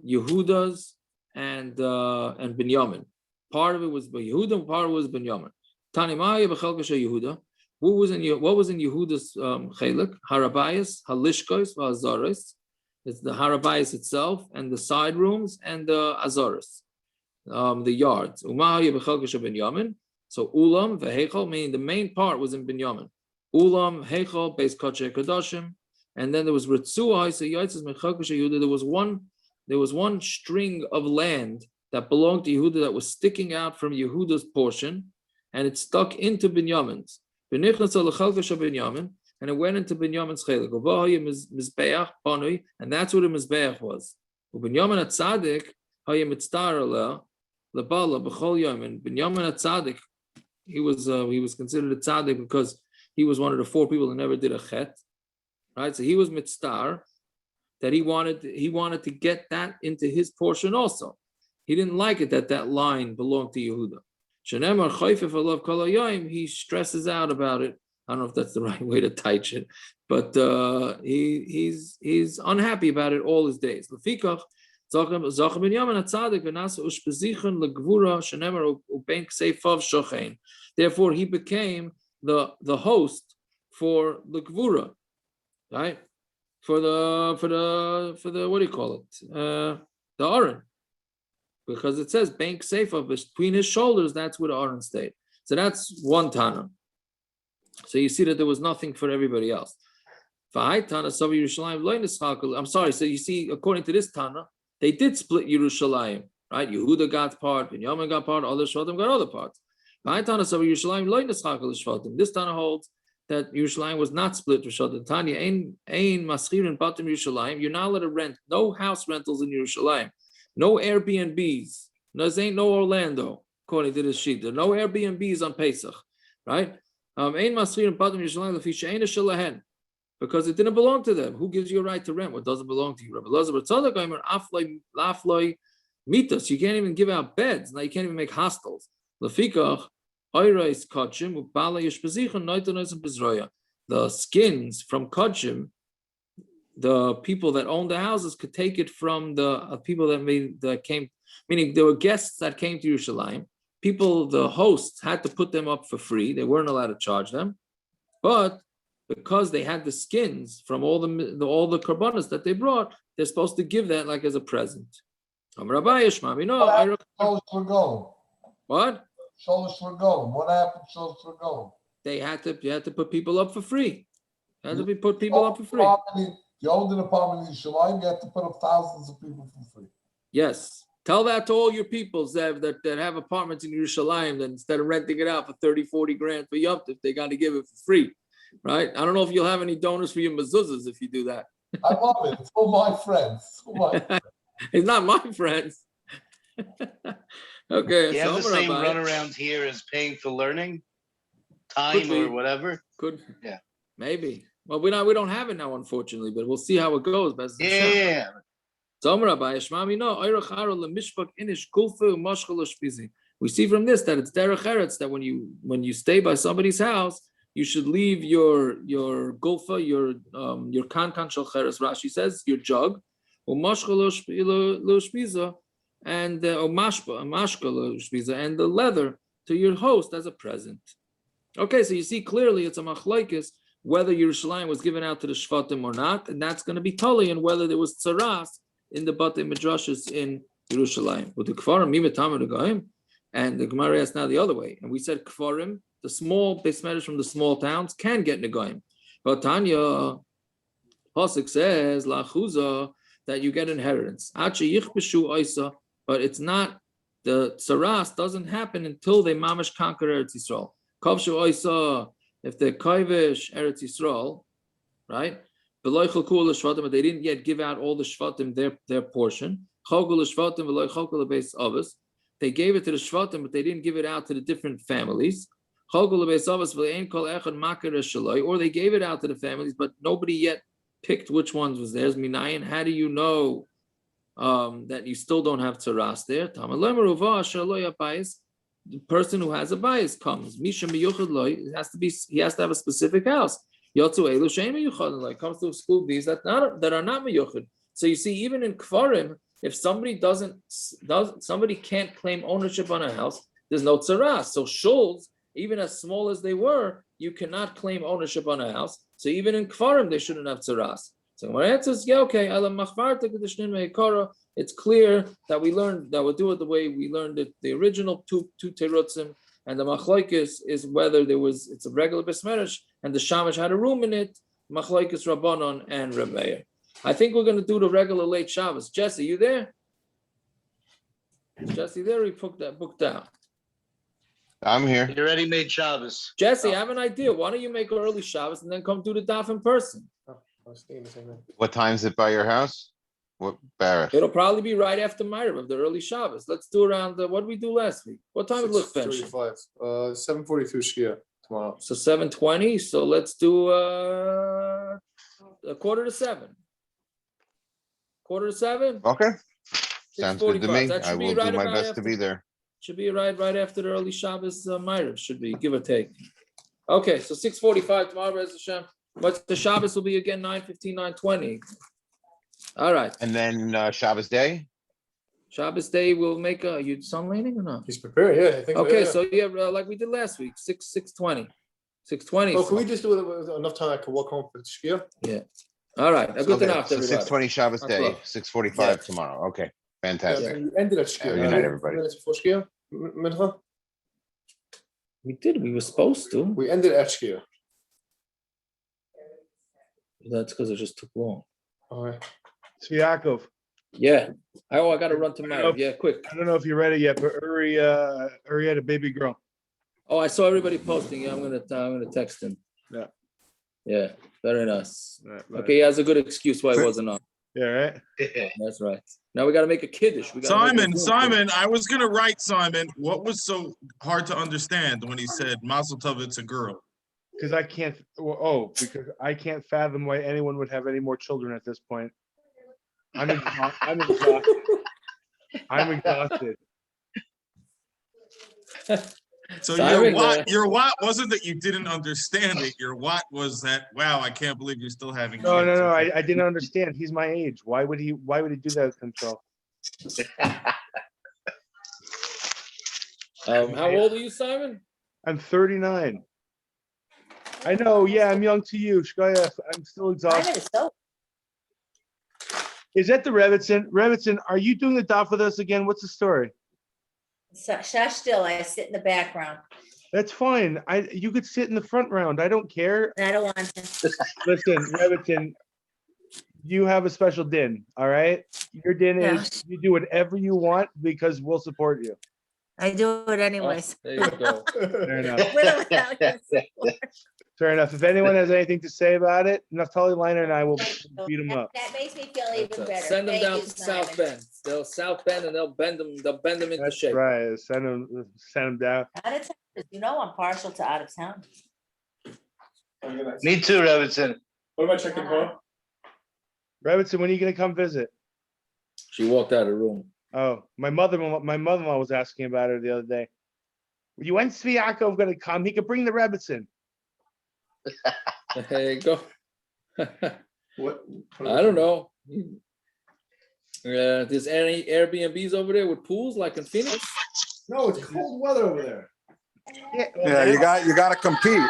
Yehuda's and Binyamin. Part of it was by Yehuda, part of it was Binyamin. Tani Maya b'Chalka Shel Yehuda. What was in Yehuda's Chelek? Harabayas, Halishkos, Azaris. It's the Harabayas itself and the side rooms and the Azaris, the yards. Umahaya b'Chalka Shel Binyamin. So Ulam v'Heichal, meaning the main part was in Binyamin. Ulam, Heichal, Beis Kodesh Kodashim, and then there was Ritzua. So Yitzes Mechalka Shel Yehuda. There was one string of land that belonged to Yehuda that was sticking out from Yehuda's portion, and it stuck into Binyamin's. And it went into Binyamin's Chelek. And that's what a Mizbeach was. Binyamin HaTzadik, and Binyamin HaTzadik, he was considered a Tzadik because he was one of the 4 people that never did a Chet. Right? So he was mitzvah that he wanted to get that into his portion also. He didn't like it that line belonged to Yehuda. He stresses out about it. I don't know if that's the right way to teach it, but he's unhappy about it all his days. Therefore, he became the host for the Gvura, right? For the what do you call it? The Aron. Because it says bank seifa between his shoulders, that's where the Aron stayed. So that's one Tana. So you see that there was nothing for everybody else. I'm sorry, so you see, according to this Tana, they did split Yerushalayim, right? Yehuda got part, Binyamin got part, other Shvatim got other parts. This Tana holds that Yerushalayim was not split to Shvatim. Tanya, ein maschir and batim Yerushalayim. You're not allowed to rent, no house rentals in Yerushalayim. No Airbnbs. There ain't no Orlando, according to this sheet. There are no Airbnbs on Pesach, right? Because it didn't belong to them. Who gives you a right to rent what doesn't belong to you? You can't even give out beds. Now you can't even make hostels. The skins from Kodshim, the people that owned the houses could take it from the people that came, meaning there were guests that came to Yerushalayim. People, the hosts had to put them up for free. They weren't allowed to charge them, but because they had the skins from all the korbanos that they brought, they're supposed to give that like as a present. What? Sholish Regalim. What happened? Sholish Regalim. You had to put people up for free. Put people up for free. You owned an apartment in Yerushalayim, you have to put up thousands of people for free. Yes. Tell that to all your peoples that have apartments in Yerushalayim, that instead of renting it out for 30, 40 grand for Yom Tov, they got to give it for free. Right? I don't know if you'll have any donors for your mezuzas if you do that. I love it. It's all my friends. It's not my friends. Okay. You have the same runaround here as paying for learning time or whatever. Yeah. Maybe. Well, we don't have it now, unfortunately, but we'll see how it goes. We see from this that it's derech eretz, that when you stay by somebody's house, you should leave your gulfa, your kankan shel cheres. Rashi says your jug, or mashka lo shpiza, and mashka lo shpiza, and the leather to your host as a present. Okay, so you see clearly it's a machlokes whether Yerushalayim was given out to the shvatim or not, and that's going to be totally in whether there was tzaraas in the batei midrashos in Yerushalayim. With the kfarim mimetam the goyim, and the Gemara asked now the other way, and we said kfarim, the small base matters from the small towns can get negoyim. But Tanya Pasuk says lachuza that you get inheritance. Achi yichbeshu oisa, but it's not, the tzaraas doesn't happen until they mamash conquer Eretz Yisrael. Kavshu oisa, if they're kaivish Eretz Yisrael, right? But they didn't yet give out all the shvatim their portion. They gave it to the shvatim, but they didn't give it out to the different families. Or they gave it out to the families, but nobody yet picked which ones was theirs. Minayin, how do you know that you still don't have tzaraas there? The person who has a bias comes. He has to have a specific house. Comes to exclude these that are not miyuchad. So you see, even in kfarim, if somebody somebody can't claim ownership on a house, there's no tzaraas. So shuls, even as small as they were, you cannot claim ownership on a house. So even in kfarim, they shouldn't have tzaraas. So my answer is, yeah, okay. It's clear that we learned that we'll do it the way we learned it, the original two terutzim, and the machlokes is whether it's a regular besmerish and the shamash had a room in it. Machlokes Rabbanon and Reb Meir. I think we're going to do the regular late Shabbos. Jesse, you there? Jesse, there? He booked out. I'm here. You already made Shabbos. Jesse, I have an idea. Why don't you make early Shabbos and then come do the daf in person? I was thinking the same thing. What time is it by your house? What barrack? It'll probably be right after Ma'ariv of the early Shabbos. Let's do around what did we do last week? What time did it look finished? 7:42 Shkia tomorrow. So 7:20. So let's do a 6:45. 6:45. Okay. Sounds good to me. That I should be will right do my about best after- to be there. Should be right after the early Shabbos Ma'ariv. Should be, give or take. Okay, so 6:45 tomorrow, Be'ez Hashem. But the Shabbos will be again 9:15, 9:20. All right. And then Shabbos day? Shabbos day we'll make you sunlighting or not? He's prepared, yeah. I think Okay, so. so like we did last week, 6:20. 6:20. Oh, can we just do it with enough time I can walk home for the Shkia? Yeah. All right. Good Okay, enough, so everybody. 6:20 Shabbos That's day, love. 6:45 tomorrow. Okay, fantastic. Yeah, we ended at Shkia. Have a good night, everybody. Minutes before Shkia, Mincha? We did. We were supposed to. We ended at Shkia. That's because it just took long. All right. So Yaakov, Yeah. I got to run to Ma'ariv. Yeah, quick. I don't know if you're ready yet, but Uri had a baby girl. Oh, I saw everybody posting. Yeah, I'm gonna text him. Yeah. Yeah. Very nice. Right. Okay, he has a good excuse why he wasn't on. Yeah, right. That's right. Now we got to make a kiddush. Simon, I was gonna write Simon. What was so hard to understand when he said Mazel Tov, it's a girl? Because because I can't fathom why anyone would have any more children at this point. I'm exhausted. I'm exhausted. So Simon, your what wasn't that you didn't understand it. Your what was that, wow, I can't believe you're still having kids. No. I didn't understand. He's my age. Why would he do that to himself? How old are you, Simon? I'm 39. I know. Yeah, I'm young to you. Shkoyach, I'm still exhausted. Is that the Revitzin? Revitzin, are you doing the daf with us again? What's the story? Shush still, I sit in the background. That's fine. You could sit in the front round. I don't care. I don't want to. Listen, Revitzin, you have a special din, all right? Your din is you do whatever you want because we'll support you. I do it anyways. There you go. Fair enough. With or without your support. Fair enough. If anyone has anything to say about it, Naftali Liner and I will beat them up. That makes me feel even better. Send them Thank down you, to South Simon. Bend. They'll South Bend and they'll bend them into That's shape. right. Send them down. Out of town. You know I'm partial to out of town. Me too, Robinson. What am I checking for? Revitzin, when are you going to come visit? She walked out of the room. Oh, my mother-in-law was asking about her the other day. When Sviakov gonna come? He could bring the Rebbitzin. There you go. What? I don't know. There's any Airbnbs over there with pools like in Phoenix? No, it's cold weather over there. Yeah, you got to compete.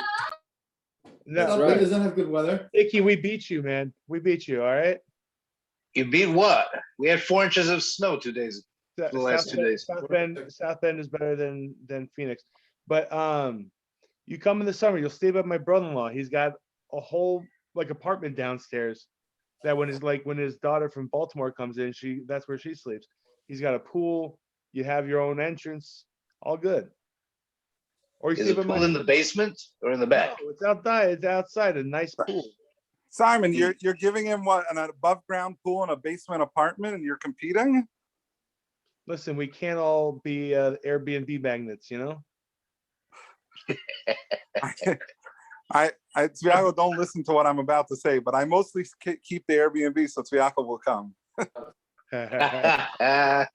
No, right. Doesn't have good weather. Icky, we beat you, man. We beat you. All right. You beat what? We had 4 inches of snow 2 days. The last 2 days. South Bend is better than Phoenix, but you come in the summer, you'll stay with my brother-in-law. He's got a whole like apartment downstairs. That when his daughter from Baltimore comes in, that's where she sleeps. He's got a pool. You have your own entrance. All good. Or you Is stay it with pool my. in the basement or in the back? No, it's outside. It's outside. A nice pool. Simon, you're giving him what, an above ground pool in a basement apartment, and you're competing? Listen, we can't all be Airbnb magnets, you know. Tzviakov, don't listen to what I'm about to say, but I mostly keep the Airbnb so Tzviakov will come. Right.